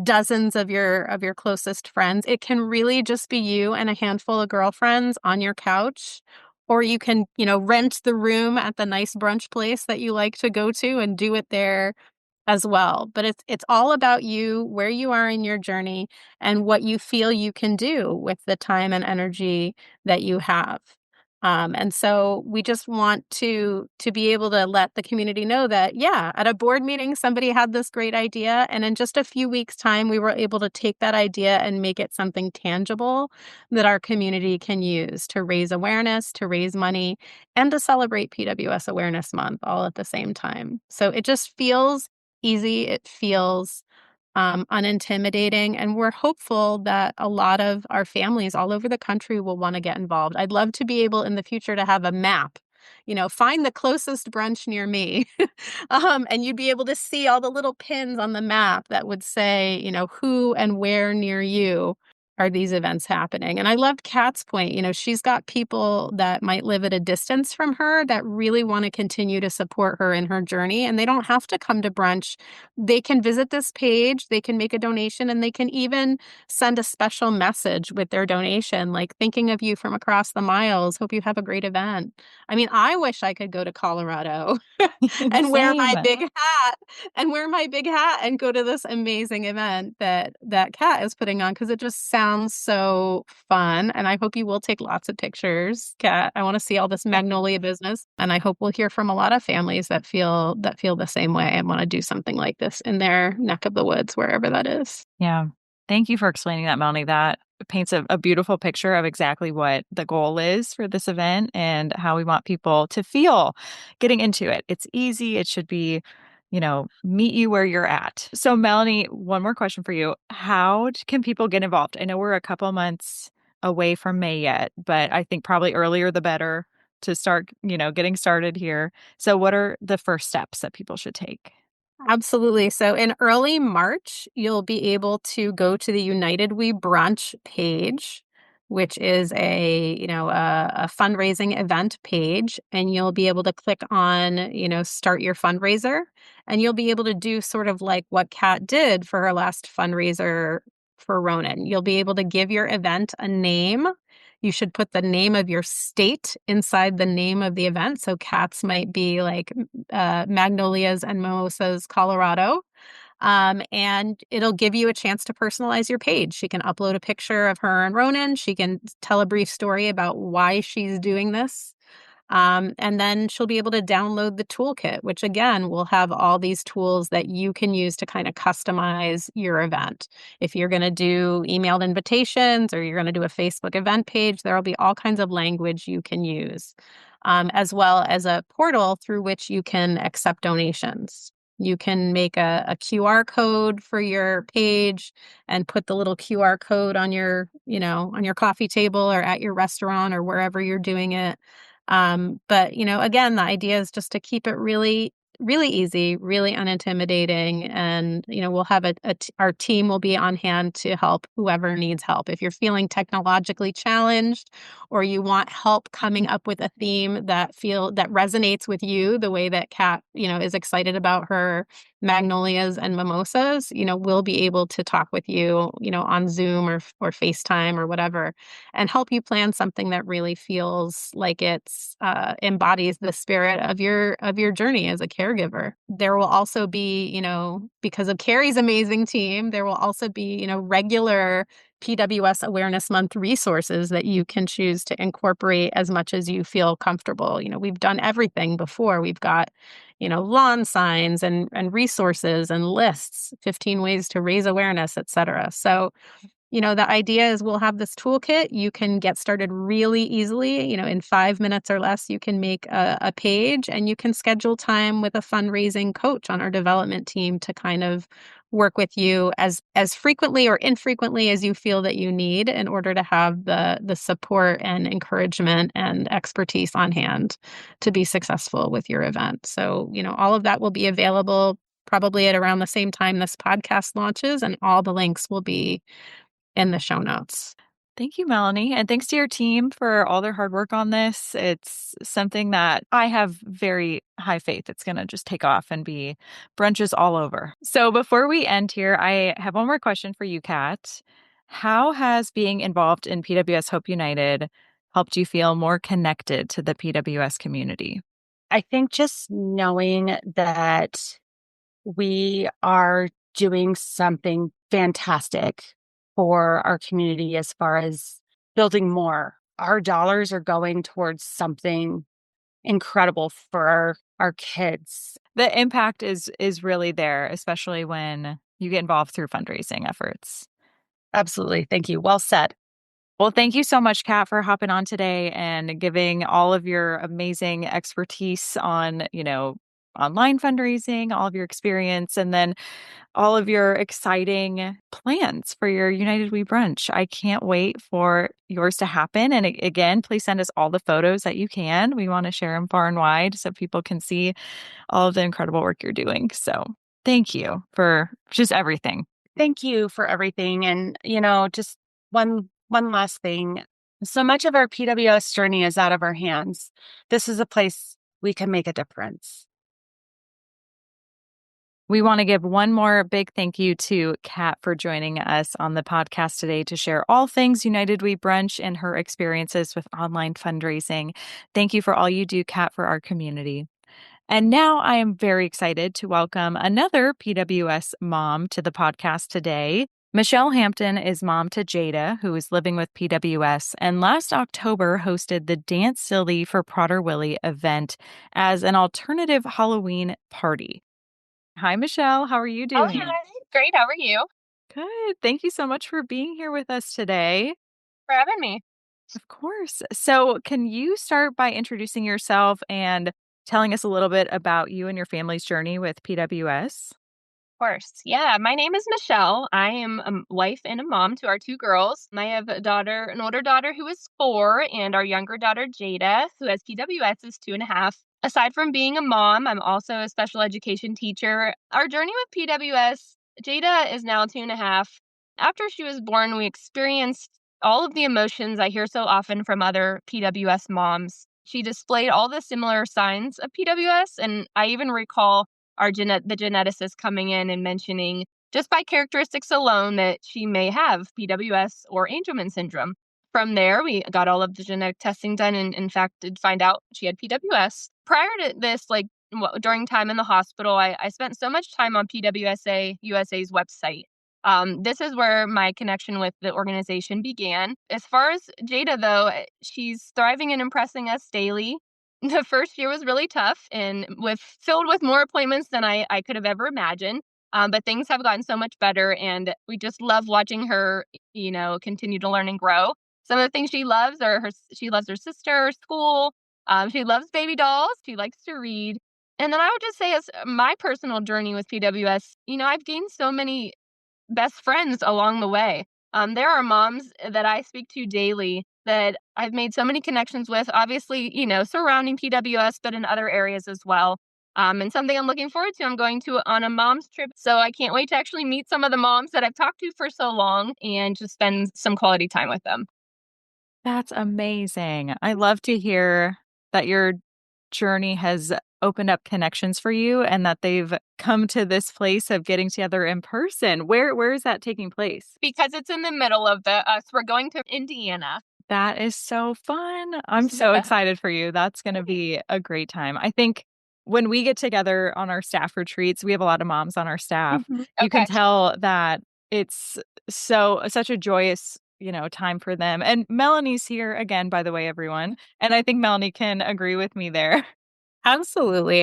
dozens of your closest friends. It can really just be you and a handful of girlfriends on your couch. Or you can, rent the room at the nice brunch place that you like to go to and do it there as well. But it's all about you, where you are in your journey, and what you feel you can do with the time and energy that you have. And so we just want to be able to let the community know that, at a board meeting, somebody had this great idea. And in just a few weeks' time, we were able to take that idea and make it something tangible that our community can use to raise awareness, to raise money, and to celebrate PWS Awareness Month all at the same time. So it just feels easy. It feels unintimidating. And we're hopeful that a lot of our families all over the country will want to get involved. I'd love to be able in the future to have a map, find the closest brunch near me. And you'd be able to see all the little pins on the map that would say, who and where near you are these events happening. And I loved Kat's point. She's got people that might live at a distance from her that really want to continue to support her in her journey. And they don't have to come to brunch. They can visit this page, they can make a donation, and they can even send a special message with their donation, like thinking of you from across the miles. Hope you have a great event. I mean, I wish I could go to Colorado and wear my Same. big hat and go to this amazing event that Kat is putting on, because it just sounds so fun. And I hope you will take lots of pictures, Kat. I want to see all this magnolia business, and I hope we'll hear from a lot of families that feel the same way and want to do something like this in their neck of the woods, wherever that is. Yeah. Thank you for explaining that, Melanie. That paints a beautiful picture of exactly what the goal is for this event and how we want people to feel getting into it. It's easy. It should be, meet you where you're at. So, Melanie, one more question for you. How can people get involved? I know we're a couple months away from May yet, but I think probably earlier the better to start, getting started here. So, what are the first steps that people should take? Absolutely. So in early March, you'll be able to go to the United We Brunch page, which is a fundraising event page, and you'll be able to click on, start your fundraiser, and you'll be able to do sort of like what Kat did for her last fundraiser for Ronan. You'll be able to give your event a name. You should put the name of your state inside the name of the event. So Kat's might be like Magnolias and Mimosas, Colorado. And it'll give you a chance to personalize your page. She can upload a picture of her and Ronan. She can tell a brief story about why she's doing this. And then she'll be able to download the toolkit, which again will have all these tools that you can use to kind of customize your event. If you're going to do emailed invitations or you're going to do a Facebook event page, there will be all kinds of language you can use, as well as a portal through which you can accept donations. You can make a QR code for your page and put the little QR code on your coffee table or at your restaurant or wherever you're doing it. But again, the idea is just to keep it really, really easy, really unintimidating. And, we'll have our team will be on hand to help whoever needs help. If you're feeling technologically challenged or you want help coming up with a theme that resonates with you, the way that Kat, is excited about her magnolias and mimosas, we'll be able to talk with you, on Zoom or FaceTime or whatever, and help you plan something that really feels like it's embodies the spirit of your journey as a caregiver. There will also be, because of Carrie's amazing team, there will also be, regular PWS Awareness Month resources that you can choose to incorporate as much as you feel comfortable. We've done everything before. We've got, lawn signs and resources and lists, 15 ways to raise awareness, et cetera. So, the idea is we'll have this toolkit. You can get started really easily. In 5 minutes or less, you can make a page, and you can schedule time with a fundraising coach on our development team to kind of work with you as frequently or infrequently as you feel that you need in order to have the support and encouragement and expertise on hand to be successful with your event. So, all of that will be available probably at around the same time this podcast launches, and all the links will be in the show notes. Thank you, Melanie. And thanks to your team for all their hard work on this. It's something that I have very high faith it's going to just take off and be brunches all over. So before we end here, I have one more question for you, Kat. How has being involved in PWS Hope United helped you feel more connected to the PWS community? I think just knowing that we are doing something fantastic for our community as far as building more. Our dollars are going towards something incredible for our kids. The impact is really there, especially when you get involved through fundraising efforts. Absolutely. Thank you. Well said. Well, thank you so much, Kat, for hopping on today and giving all of your amazing expertise on, online fundraising, all of your experience, and then all of your exciting plans for your United We Brunch. I can't wait for yours to happen. And again, please send us all the photos that you can. We want to share them far and wide so people can see all of the incredible work you're doing. So thank you for just everything. Thank you for everything. And, just one last thing. So much of our PWS journey is out of our hands. This is a place we can make a difference. We want to give one more big thank you to Kat for joining us on the podcast today to share all things United We Brunch and her experiences with online fundraising. Thank you for all you do, Kat, for our community. And now I am very excited to welcome another PWS mom to the podcast today. Michele Hampton is mom to Jada, who is living with PWS, and last October hosted the Dance Silly for Prader-Willi event as an alternative Halloween party. Hi, Michele. How are you Oh, doing? hi. Great. How are you? Good. Thank you so much for being here with us today. For having me. Of course. So, can you start by introducing yourself and telling us a little bit about you and your family's journey with PWS? Of course. Yeah. My name is Michelle. I am a wife and a mom to our two girls. I have an older daughter who is 4, and our younger daughter, Jada, who has PWS, is 2.5. Aside from being a mom, I'm also a special education teacher. Our journey with PWS, Jada is now 2.5. After she was born, we experienced all of the emotions I hear so often from other PWS moms. She displayed all the similar signs of PWS, and I even recall the geneticist coming in and mentioning just by characteristics alone that she may have PWS or Angelman syndrome. From there, we got all of the genetic testing done and, in fact, did find out she had PWS. Prior to this, during time in the hospital, I spent so much time on PWSA USA's website. This is where my connection with the organization began. As far as Jada, though, she's thriving and impressing us daily. The first year was really tough and filled with more appointments than I could have ever imagined. But things have gotten so much better, and we just love watching her, continue to learn and grow. Some of the things she loves she loves her sister, school. She loves baby dolls. She likes to read. And then I would just say, as my personal journey with PWS, I've gained so many best friends along the way. There are moms that I speak to daily that I've made so many connections with, obviously, surrounding PWS, but in other areas as well. And something I'm looking forward to, I'm going to on a mom's trip. So I can't wait to actually meet some of the moms that I've talked to for so long and just spend some quality time with them. That's amazing. I love to hear that your journey has opened up connections for you and that they've come to this place of getting together in person. Where is that taking place? Because it's in the middle of us. We're going to Indiana. That is so fun. I'm so excited for you. That's going to be a great time. I think when we get together on our staff retreats, we have a lot of moms on our staff. Mhm. You can Okay. tell that it's such a joyous, time for them. And Melanie's here again, by the way, everyone. And I think Melanie can agree with me there. Absolutely.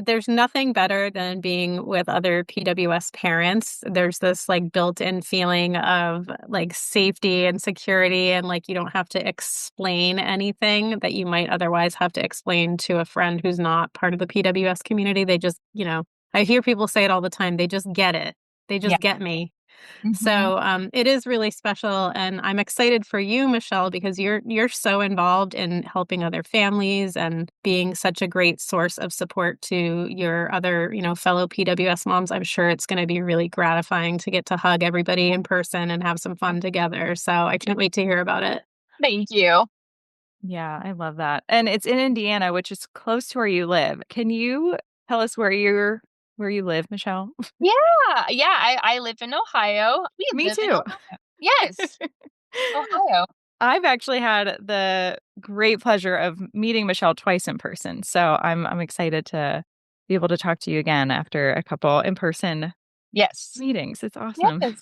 There's nothing better than being with other PWS parents. There's this built-in feeling of safety and security, and you don't have to explain anything that you might otherwise have to explain to a friend who's not part of the PWS community. They just, I hear people say it all the time. They just get it. They just get me. Mhm. So it is really special, and I'm excited for you, Michele, because you're so involved in helping other families and being such a great source of support to your other, fellow PWS moms. I'm sure it's going to be really gratifying to get to hug everybody in person and have some fun together. So I can't wait to hear about it. Thank you. Yeah, I love that. And it's in Indiana, which is close to where you live. Can you tell us where you live, Michele? Yeah. Yeah. I live in Ohio. We Me live in too. Ohio. Yes. Ohio. I've actually had the great pleasure of meeting Michele twice in person. So I'm excited to be able to talk to you again after a couple in-person Yes. meetings. It's awesome. Yes.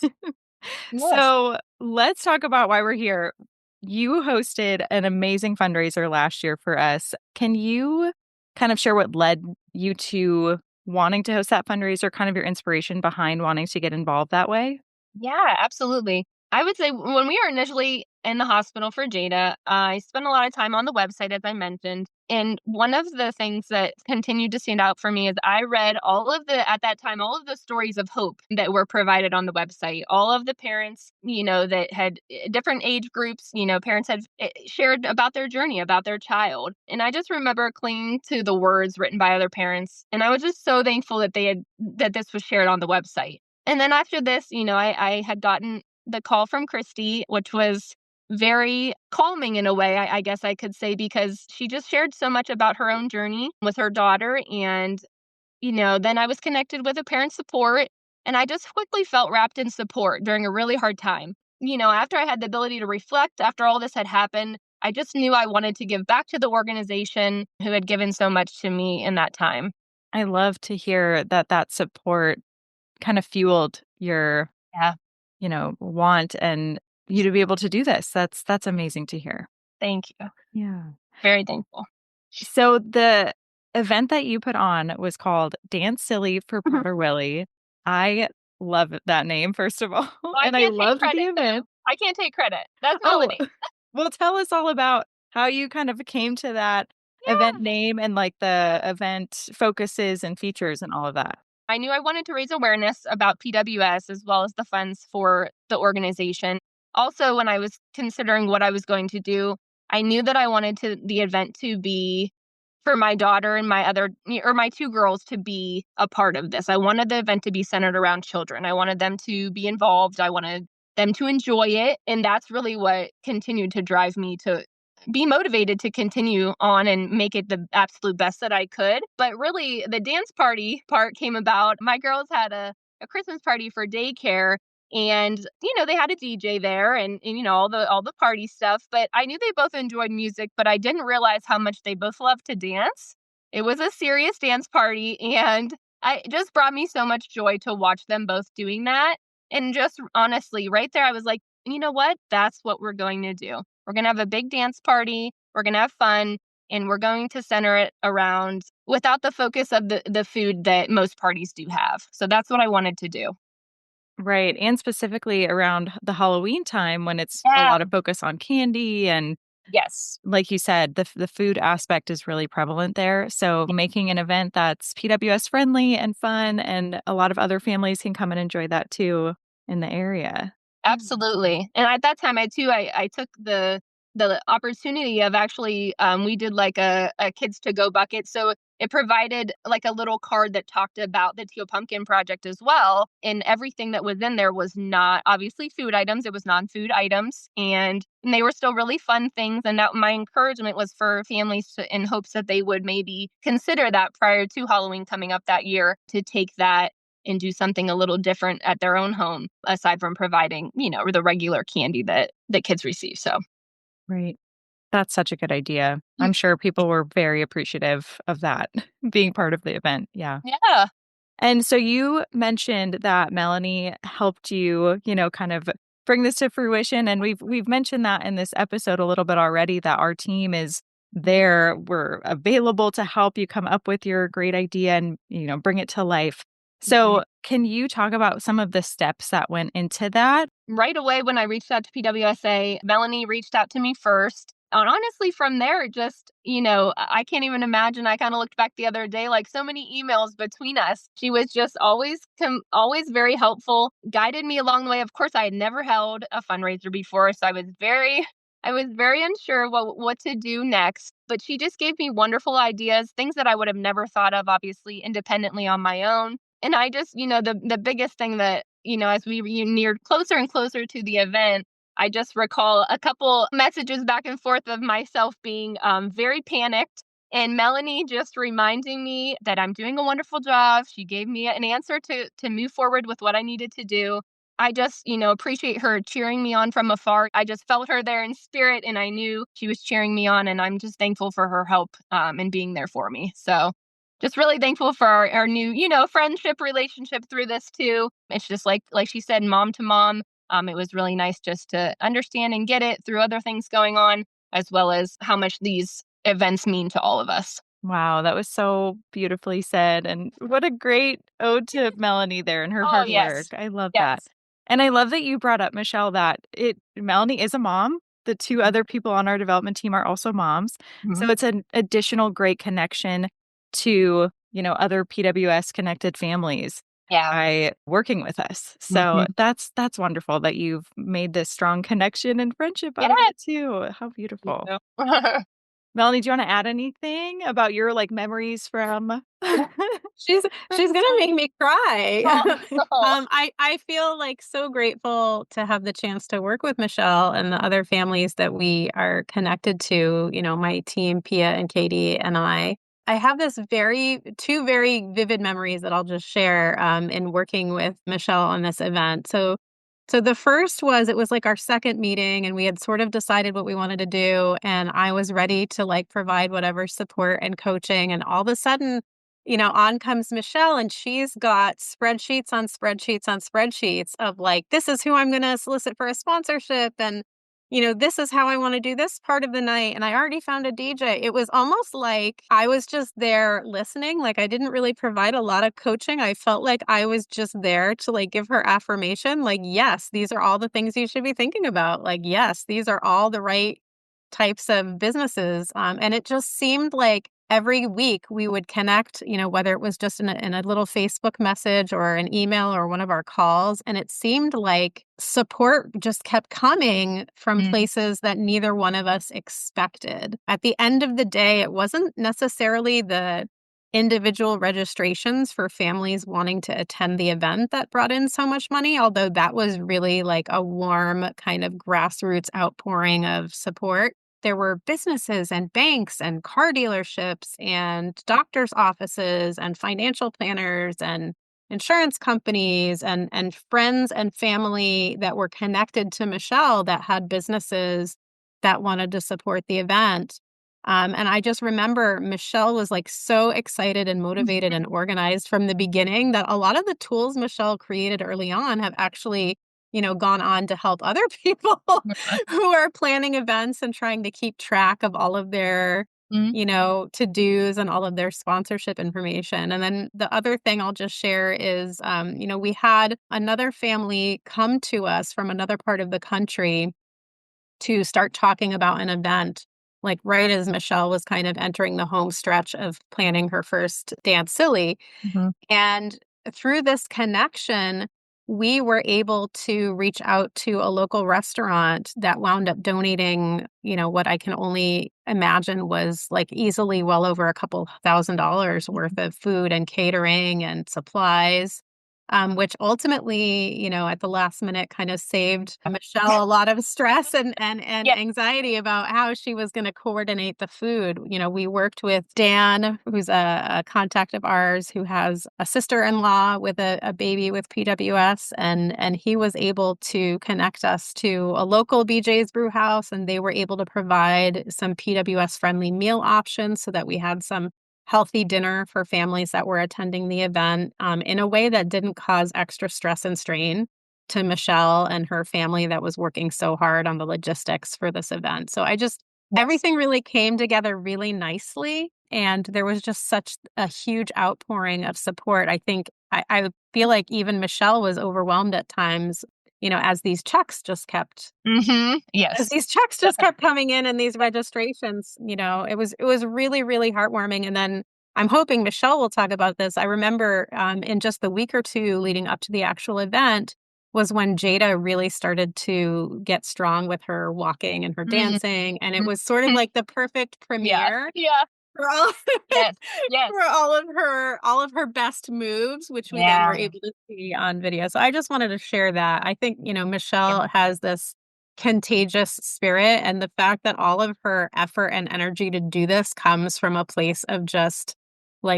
Yes. So let's talk about why we're here. You hosted an amazing fundraiser last year for us. Can you kind of share what led you to wanting to host that fundraiser, kind of your inspiration behind wanting to get involved that way? Yeah, absolutely. I would say when we were initially in the hospital for Jada, I spent a lot of time on the website, as I mentioned. And one of the things that continued to stand out for me is I read at that time, all of the stories of hope that were provided on the website. All of the parents, that had different age groups, parents had shared about their journey, about their child. And I just remember clinging to the words written by other parents. And I was just so thankful that that this was shared on the website. And then after this, I had gotten the call from Christy, which was very calming in a way, I guess I could say, because she just shared so much about her own journey with her daughter. And, then I was connected with a parent support, and I just quickly felt wrapped in support during a really hard time. After I had the ability to reflect after all this had happened, I just knew I wanted to give back to the organization who had given so much to me in that time. I love to hear that support kind of fueled your, Yeah. want and you to be able to do this. That's amazing to hear. Thank you. Yeah. Very thankful. So the event that you put on was called Dance Silly for Prader-Willi. I love that name, first of all. Well, And I loved the event. I can't take credit. That's Oh, Melanie. well, tell us all about how you kind of came to that event name and like the event focuses and features and all of that. I knew I wanted to raise awareness about PWS as well as the funds for the organization. Also, when I was considering what I was going to do, I knew that I wanted the event to be for my daughter and my two girls to be a part of this. I wanted the event to be centered around children. I wanted them to be involved. I wanted them to enjoy it. And that's really what continued to drive me to be motivated to continue on and make it the absolute best that I could. But really, the dance party part came about. My girls had a Christmas party for daycare, and they had a DJ there and all the party stuff. But I knew they both enjoyed music, but I didn't realize how much they both loved to dance. It was a serious dance party, and it just brought me so much joy to watch them both doing that. And just honestly, right there, I was like, you know what? That's what we're going to do. We're going to have a big dance party. We're going to have fun, and we're going to center it around without the focus of the food that most parties do have. So that's what I wanted to do. Right. And specifically around the Halloween time when it's a Yeah. lot of focus on candy and Yes. like you said, the food aspect is really prevalent there. So making an event that's PWS friendly and fun, and a lot of other families can come and enjoy that too in the area. Absolutely. And at that time, I took the opportunity of actually we did like a kids to go bucket. So it provided like a little card that talked about the Teal Pumpkin Project as well. And everything that was in there was not obviously food items. It was non-food items. And they were still really fun things. And that my encouragement was for families in hopes that they would maybe consider that prior to Halloween coming up that year, to take that and do something a little different at their own home, aside from providing, the regular candy that kids receive. So, Right. That's such a good idea. I'm sure people were very appreciative of that being part of the event. Yeah. yeah, And so you mentioned that Melanie helped you, kind of bring this to fruition. And we've mentioned that in this episode a little bit already, that our team is there. We're available to help you come up with your great idea and, bring it to life. So can you talk about some of the steps that went into that? right away when I reached out to PWSA, Melanie reached out to me first. And honestly, from there, I can't even imagine. I kind of looked back the other day, like so many emails between us. She was just always very helpful, guided me along the way. Of course, I had never held a fundraiser before, so I was very unsure what to do next. But she just gave me wonderful ideas, things that I would have never thought of, obviously, independently on my own. And I just, the biggest thing that, as we neared closer and closer to the event, I just recall a couple messages back and forth of myself being very panicked, and Melanie just reminding me that I'm doing a wonderful job. She gave me an answer to move forward with what I needed to do. I just, appreciate her cheering me on from afar. I just felt her there in spirit, and I knew she was cheering me on, and I'm just thankful for her help and being there for me. So just really thankful for our new, friendship relationship through this too. It's just like she said, mom to mom. It was really nice just to understand and get it through other things going on, as well as how much these events mean to all of us. Wow, that was so beautifully said. And what a great ode to Melanie there and her Oh, hard yes. work. I love that. Yes. And I love that you brought up, Michele, that Melanie is a mom. The two other people on our development team are also moms. So it's an additional great connection to, other PWS connected families Yeah. by working with us. So that's wonderful that you've made this strong connection and friendship out of it too. How beautiful. Melanie, do you want to add anything about your memories from She's gonna make me cry. Oh. I feel so grateful to have the chance to work with Michele and the other families that we are connected to. My team, Pia and Katie, and I. I have two very vivid memories that I'll just share in working with Michele on this event. So the first it was our second meeting, and we had sort of decided what we wanted to do, and I was ready to provide whatever support and coaching, and all of a sudden, on comes Michele, and she's got spreadsheets on spreadsheets on spreadsheets of this is who I'm going to solicit for a sponsorship, and this is how I want to do this part of the night. And I already found a DJ. It was almost like I was just there listening. I didn't really provide a lot of coaching. I felt like I was just there to give her affirmation. Yes, these are all the things you should be thinking about. Yes, these are all the right types of businesses. And it just seemed like every week we would connect, whether it was just in a little Facebook message or an email or one of our calls. And it seemed like support just kept coming from places that neither one of us expected. At the end of the day, it wasn't necessarily the individual registrations for families wanting to attend the event that brought in so much money, although that was really a warm kind of grassroots outpouring of support. There were businesses and banks and car dealerships and doctors' offices and financial planners and insurance companies and friends and family that were connected to Michele that had businesses that wanted to support the event. And I just remember Michele was so excited and motivated and organized from the beginning that a lot of the tools Michele created early on have actually gone on to help other people who are planning events and trying to keep track of all of their, to-dos and all of their sponsorship information. And then the other thing I'll just share is, we had another family come to us from another part of the country to start talking about an event, right as Michele was kind of entering the home stretch of planning her first Dance Silly. And through this connection, we were able to reach out to a local restaurant that wound up donating, what I can only imagine was easily well over a couple $1,000s worth of food and catering and supplies. Which ultimately, at the last minute kind of saved Michele a lot of stress and anxiety about how she was going to coordinate the food. We worked with Dan, who's a contact of ours who has a sister-in-law with a baby with PWS, and he was able to connect us to a local BJ's Brew House, and they were able to provide some PWS-friendly meal options so that we had some healthy dinner for families that were attending the event in a way that didn't cause extra stress and strain to Michele and her family that was working so hard on the logistics for this event. So everything really came together really nicely. And there was just such a huge outpouring of support. I think I feel like even Michele was overwhelmed at times, as these checks just kept Yes. as these checks just kept coming in and these registrations, it was really, really heartwarming. And then I'm hoping Michele will talk about this. I remember in just the week or two leading up to the actual event was when Jada really started to get strong with her walking and her dancing. And it was sort of like the perfect premiere. Yeah. For all, Yes. for all of her best moves, which we then were able to see on video. So I just wanted to share that. I think, Michele has this contagious spirit, and the fact that all of her effort and energy to do this comes from a place of just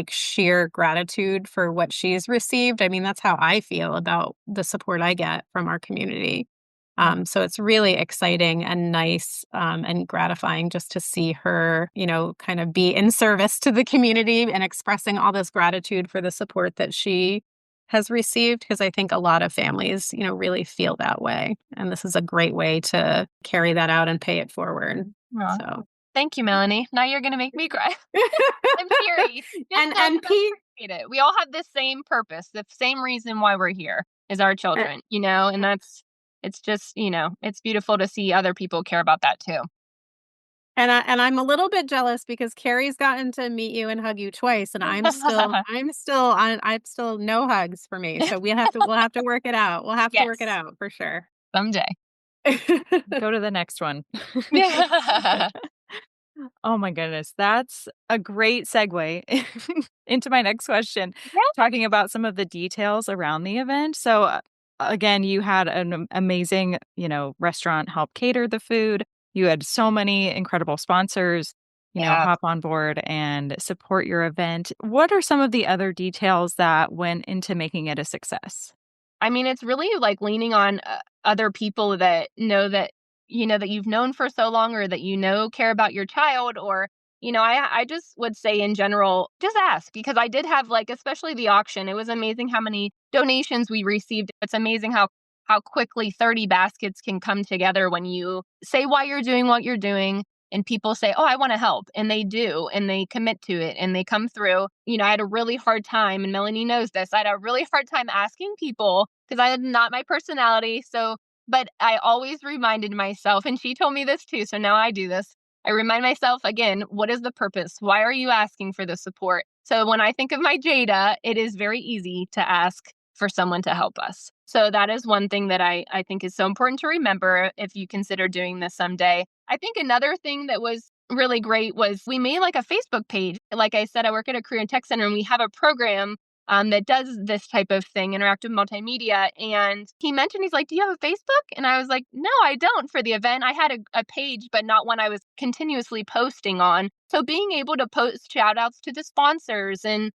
sheer gratitude for what she's received. I mean, that's how I feel about the support I get from our community. So it's really exciting and nice and gratifying just to see her, kind of be in service to the community and expressing all this gratitude for the support that she has received, because I think a lot of families, really feel that way. And this is a great way to carry that out and pay it forward. Aw. So Thank you, Melanie. Now you're going to make me cry. I'm teary. and Pete, We all have the same purpose, the same reason why we're here. is our children, and it's just, it's beautiful to see other people care about that too. And I'm a little bit jealous because Carrie's gotten to meet you and hug you twice, and I'm still no hugs for me. So we'll have to work it out. We'll have to work it Yes, out for sure. someday. Go to the next one. Yeah. Oh my goodness, that's a great segue into my next question, talking about some of the details around the event. So, again, you had an amazing, restaurant help cater the food. You had so many incredible sponsors, Yeah. hop on board and support your event. What are some of the other details that went into making it a success? I mean, it's really like leaning on other people that know that, that you've known for so long or that, care about your child. Or, I just would say in general, just ask, because I did have like, especially the auction. It was amazing how many donations we received. It's amazing how quickly 30 baskets can come together when you say why you're doing what you're doing. And people say, "Oh, I want to help." And they do, and they commit to it, and they come through. I had a really hard time, and Melanie knows this. I had a really hard time asking people because I had not my personality. So, but I always reminded myself, and she told me this too. So now I do this. I remind myself again, what is the purpose? Why are you asking for the support? So when I think of my Jada, it is very easy to ask for someone to help us. So that is one thing that I think is so important to remember if you consider doing this someday. I think another thing that was really great was we made like a Facebook page. Like I said, I work at a career and tech center, and we have a program that does this type of thing, interactive multimedia. And he mentioned, he's like, "Do you have a Facebook?" And I was like, "No, I don't for the event. I had a page, but not one I was continuously posting on." So being able to post shout outs to the sponsors and,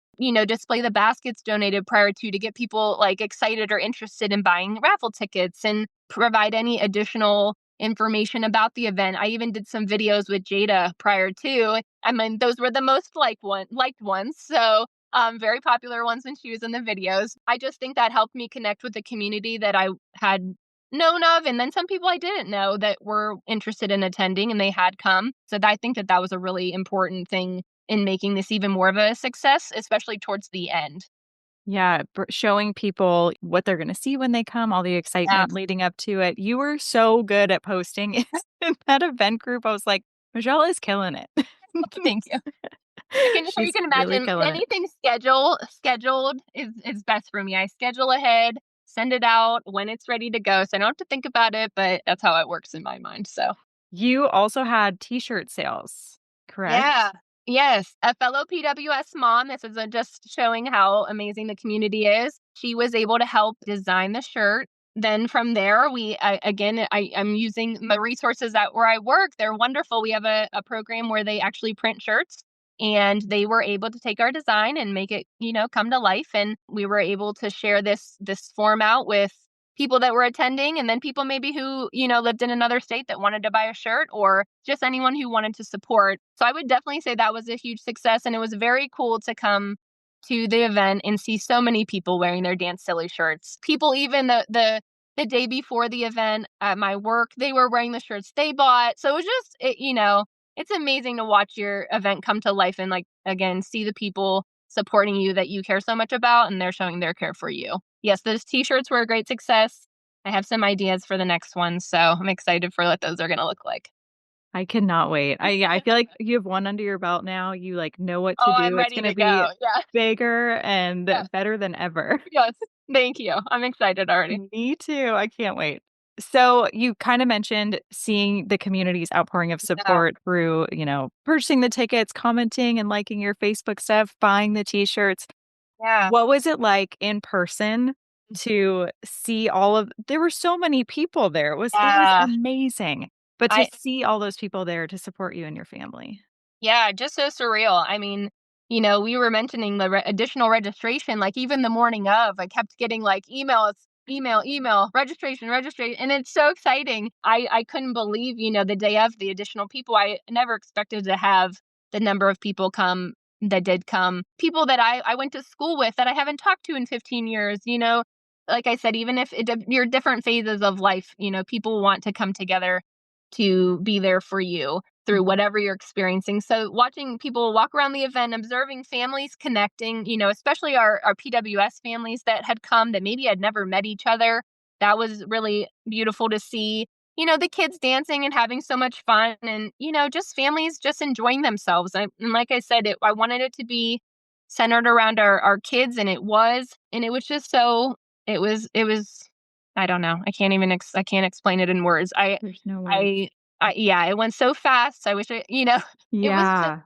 display the baskets donated prior to get people like excited or interested in buying raffle tickets and provide any additional information about the event. I even did some videos with Jada prior to. I mean, those were the most liked ones. So very popular ones when she was in the videos. I just think that helped me connect with the community that I had known of, and then some people I didn't know that were interested in attending, and they had come. So I think that was a really important thing in making this even more of a success, especially towards the end. Yeah, showing people what they're gonna see when they come, all the Yeah. excitement leading up to it. You were so good at posting in that event group. I was like, "Michelle is killing it." Thank you. So you She's can really imagine killing it. anything scheduled is best for me. I schedule ahead, send it out when it's ready to go, so I don't have to think about it, but that's how it works in my mind. So You also had T-shirt sales, yeah. correct? Yes. A fellow PWS mom. This is just showing how amazing the community is. She was able to help design the shirt. Then from there, I'm using the resources at where I work. They're wonderful. We have a program where they actually print shirts, and they were able to take our design and make it, come to life. And we were able to share this form out with people that were attending, and then people maybe who, lived in another state that wanted to buy a shirt, or just anyone who wanted to support. So I would definitely say that was a huge success, and it was very cool to come to the event and see so many people wearing their Dance Silly shirts. People even the day before the event at my work, they were wearing the shirts they bought. So it was just it's amazing to watch your event come to life and, like, again, see the people supporting you that you care so much about, and they're showing their care for you. Yes, those t-shirts were a great success. I have some ideas for the next one, so I'm excited for what those are gonna look like. I cannot wait. I feel like you have one under your belt now. You, like, know what to Oh, I'm do. It's ready gonna to be go. Yeah. bigger and Yes. better than ever. Yes. Thank you. I'm excited already. Me too. I can't wait. So you kind of mentioned seeing the community's outpouring of Yeah. support through, purchasing the tickets, commenting and liking your Facebook stuff, buying the t-shirts. Yeah. What was it like in person to see all of there were so many people there. It was Yeah. amazing. But to I see all those people there to support you and your family. Yeah, just so surreal. I mean, we were mentioning the additional registration, like even the morning of, I kept getting like emails, email, registration, registration. And it's so exciting. I couldn't believe, the day of the additional people. I never expected to have the number of people come that did come. People that I went to school with that I haven't talked to in 15 years, like I said, even if you're different phases of life, people want to come together to be there for you. through whatever you're experiencing. So watching people walk around the event, observing families connecting, especially our PWS families that had come that maybe had never met each other. That was really beautiful to see. The kids dancing and having so much fun and, just families just enjoying themselves. And like I said, I wanted it to be centered around our kids, and it was just so, it was, I don't know. I can't even, I can't explain it in words. There's no words. Yeah, it went so fast. I wish it was just, Yeah.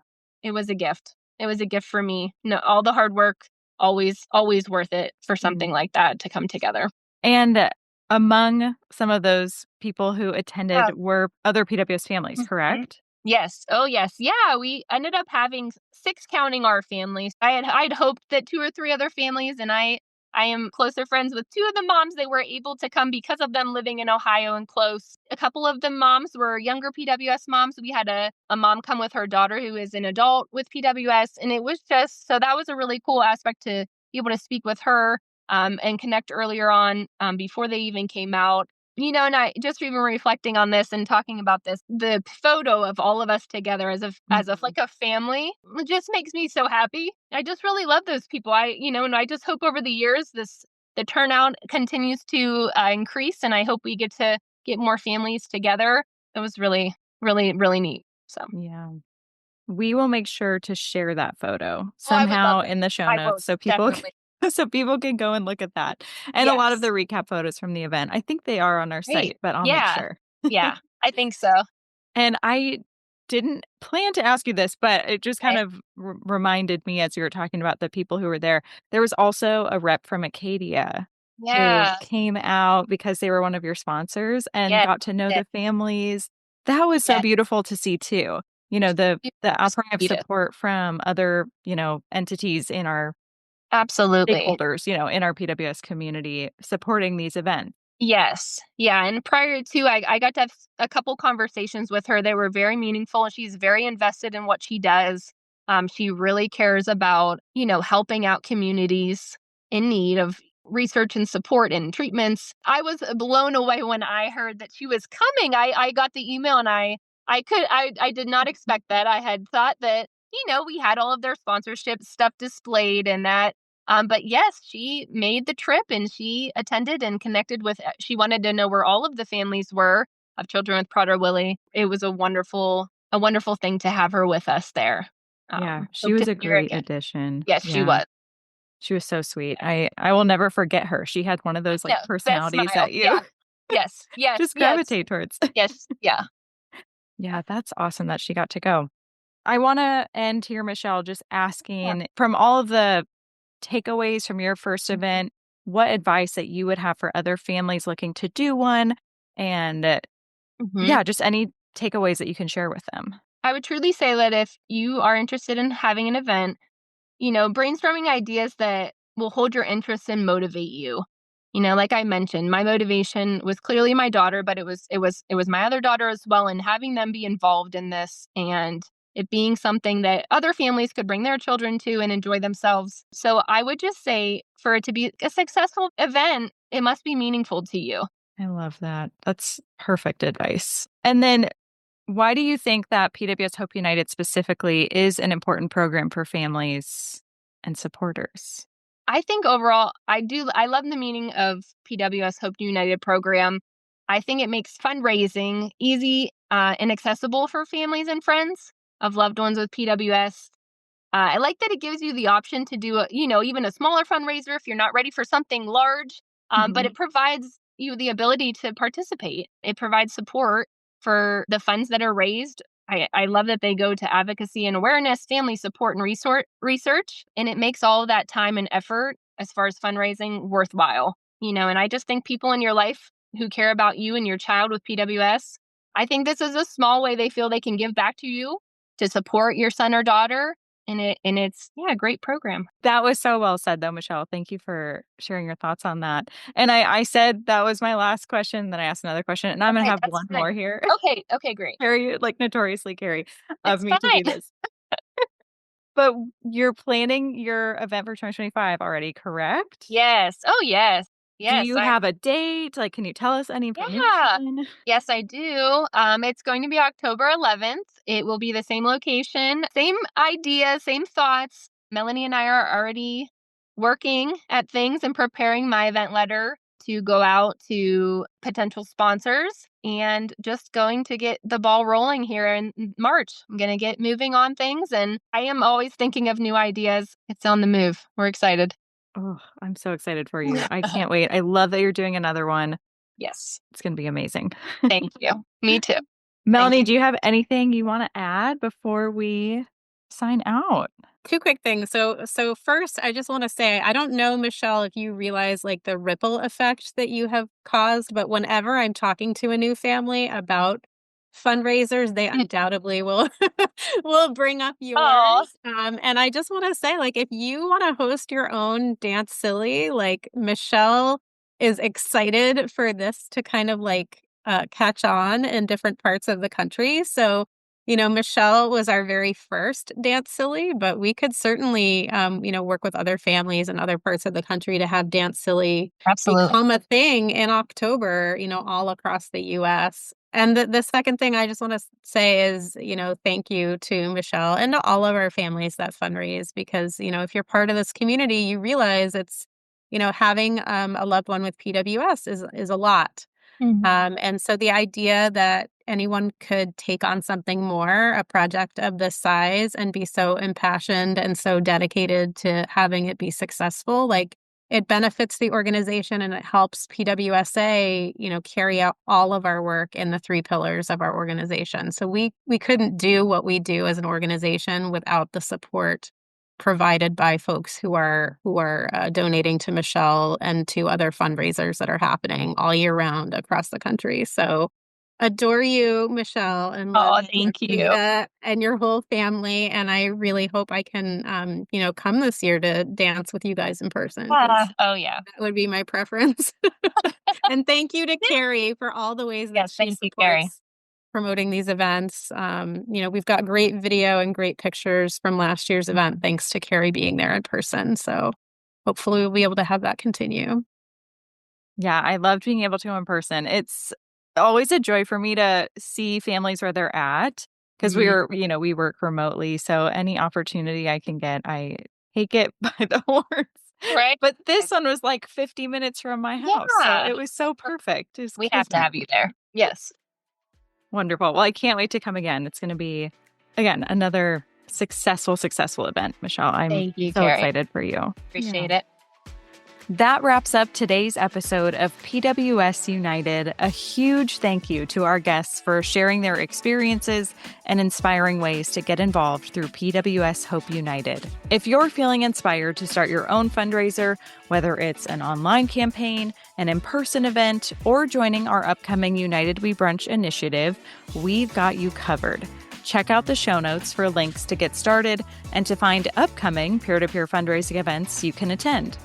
it was a gift. It was a gift for me. No, all the hard work, always worth it for something like that to come together. And among some of those people who attended Yeah. were other PWS families, Mhm. correct? Yes. Oh, yes. Yeah, we ended up having 6 counting our families. I'd hoped that 2 or 3 other families, and I am closer friends with 2 of the moms. They were able to come because of them living in Ohio and close. A couple of the moms were younger PWS moms. We had a mom come with her daughter who is an adult with PWS, and it was just, so that was a really cool aspect to be able to speak with her, and connect earlier on, before they even came out. And I just even reflecting on this and talking about this, the photo of all of us together as a like a family, it just makes me so happy. I just really love those people. And I just hope over the years the turnout continues to increase, and I hope we get to get more families together. It was really, really, really neat. So, Yeah. We will make sure to share that photo I would love somehow it. in the show I will notes so people definitely. so people can go and look at that. And a lot of the Yes. recap photos from the event. I think they are on our Great. site, but I'll make Yeah. sure. Yeah. I think so. And I didn't plan to ask you this, but it just kind Okay. of reminded me as you were talking about the people who were there. There was also a rep from Acadia who Yeah. came out because they were one of your sponsors and Yes. got to know Yes. the families. That was so Yes. beautiful to see too. The Just outpouring of need it. support from other, entities in our Absolutely. stakeholders, in our PWS community supporting these events. Yes. Yeah, and prior to, I got to have a couple conversations with her. They were very meaningful, and she's very invested in what she does. She really cares about, helping out communities in need of research and support and treatments. I was blown away when I heard that she was coming. I got the email, and I did not expect that. I had thought that, we had all of their sponsorship stuff displayed and that. But yes, she made the trip and she attended and connected with, she wanted to know where all of the families were of children with Prader-Willi. It was a wonderful thing to have her with us there. Yeah, she Hope to was a see her great again. addition. Yes, she Yeah. was. She was so sweet. I will never forget her. She had one of those, No, that personalities smile. that you Yeah. Yes. Yes. just Yes. gravitate towards. Yes. Yeah. Yeah, that's awesome that she got to go. I wanna end here, Michele, just Yeah. asking, from all of the takeaways from your first event, what advice that you would have for other families looking to do one? And, Mhm. yeah, just any takeaways that you can share with them. I would truly say that if you are interested in having an event, brainstorming ideas that will hold your interest and motivate you. Like I mentioned, my motivation was clearly my daughter, but it was my other daughter as well, and having them be involved in this and it being something that other families could bring their children to and enjoy themselves. So I would just say for it to be a successful event, it must be meaningful to you. I love that. That's perfect advice. And then why do you think that PWS Hope United specifically is an important program for families and supporters? I think overall, I love the meaning of PWS Hope United program. I think it makes fundraising easy, and accessible for families and friends of loved ones with PWS. I like that it gives you the option to do even a smaller fundraiser if you're not ready for something large. But Mhm. it provides you the ability to participate. It provides support for the funds that are raised. I love that they go to advocacy and awareness, family support and research, and it makes all of that time and effort as far as fundraising worthwhile. And I just think people in your life who care about you and your child with PWS, I think this is a small way they feel they can give back to you to support your son or daughter, and it's, yeah, a great program. That was so well said, though, Michele. Thank you for sharing your thoughts on that. And I said that was my last question. Then I asked another question, and I'm going to Okay, have that's one fine. more here. Okay, great. Very, notoriously Carrie of It's me to do fine. this. But you're planning your event for 2025 already, correct? Yes. Oh, yes. Do you have a date? Like, can you tell us any Yeah. information? Yes, I do. It's going to be October 11th. It will be the same location, same idea, same thoughts. Melanie and I are already working at things and preparing my event letter to go out to potential sponsors and just going to get the ball rolling here in March. I'm going to get moving on things, and I am always thinking of new ideas. It's on the move. We're excited. Oh, I'm so excited for you. I can't wait. I love that you're doing another one. Yes. It's going to be amazing. Thank you. Me too. Melanie, do you have anything you want to add before we sign out? 2 quick things. So first, I just want to say, I don't know, Michele, if you realize like the ripple effect that you have caused, but whenever I'm talking to a new family about fundraisers, they undoubtedly will will bring up Aw. yours. And I just want to say, like, if you want to host your own Dance Silly, like Michele is excited for this to kind of like catch on in different parts of the country. So Michele was our very first Dance Silly, but we could certainly, work with other families in other parts of the country to have Dance Silly Absolutely. become a thing in October, all across the U.S. And the second thing I just want to say is, thank you to Michele and to all of our families that fundraise, because, if you're part of this community, you realize it's, having a loved one with PWS is a lot. And so the idea that anyone could take on something more, a project of this size, and be so impassioned and so dedicated to having it be successful, like it benefits the organization and it helps PWSA, carry out all of our work in the 3 pillars of our organization. So we couldn't do what we do as an organization without the support provided by folks who are donating to Michele and to other fundraisers that are happening all year round across the country. So adore you, Michele, and love Thank you. and your whole family. And I really hope I can, come this year to dance with you guys in person. 'Cause Oh, yeah. that would be my preference. And thank you to Carrie for all the ways that Yes, she thank you, Carrie. supports promoting these events. We've got great video and great pictures from last year's event, thanks to Carrie being there in person. So hopefully we'll be able to have that continue. Yeah, I loved being able to in person. It's always a joy for me to see families where they're at because we work remotely. So any opportunity I can get, I take it by the horns. Right. But this one was like 50 minutes from my house. So Yeah. it was so perfect. It was We have to kismet. have you there. Yes. Wonderful. Well, I can't wait to come again. It's going to be, again, another successful event, Michele. I'm Thank you, so Carrie. excited for you. Appreciate it. That wraps up today's episode of PWS United. A huge thank you to our guests for sharing their experiences and inspiring ways to get involved through PWS Hope United. If you're feeling inspired to start your own fundraiser, whether it's an online campaign, an in-person event, or joining our upcoming United We Brunch initiative, we've got you covered. Check out the show notes for links to get started and to find upcoming peer-to-peer fundraising events you can attend.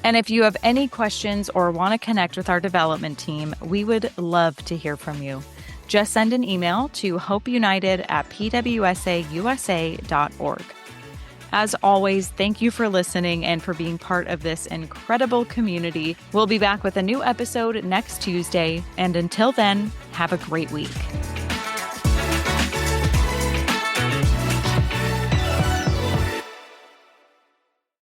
And if you have any questions or want to connect with our development team, we would love to hear from you. Just send an email to hopeunited@pwsausa.org. As always, thank you for listening and for being part of this incredible community. We'll be back with a new episode next Tuesday. And until then, have a great week.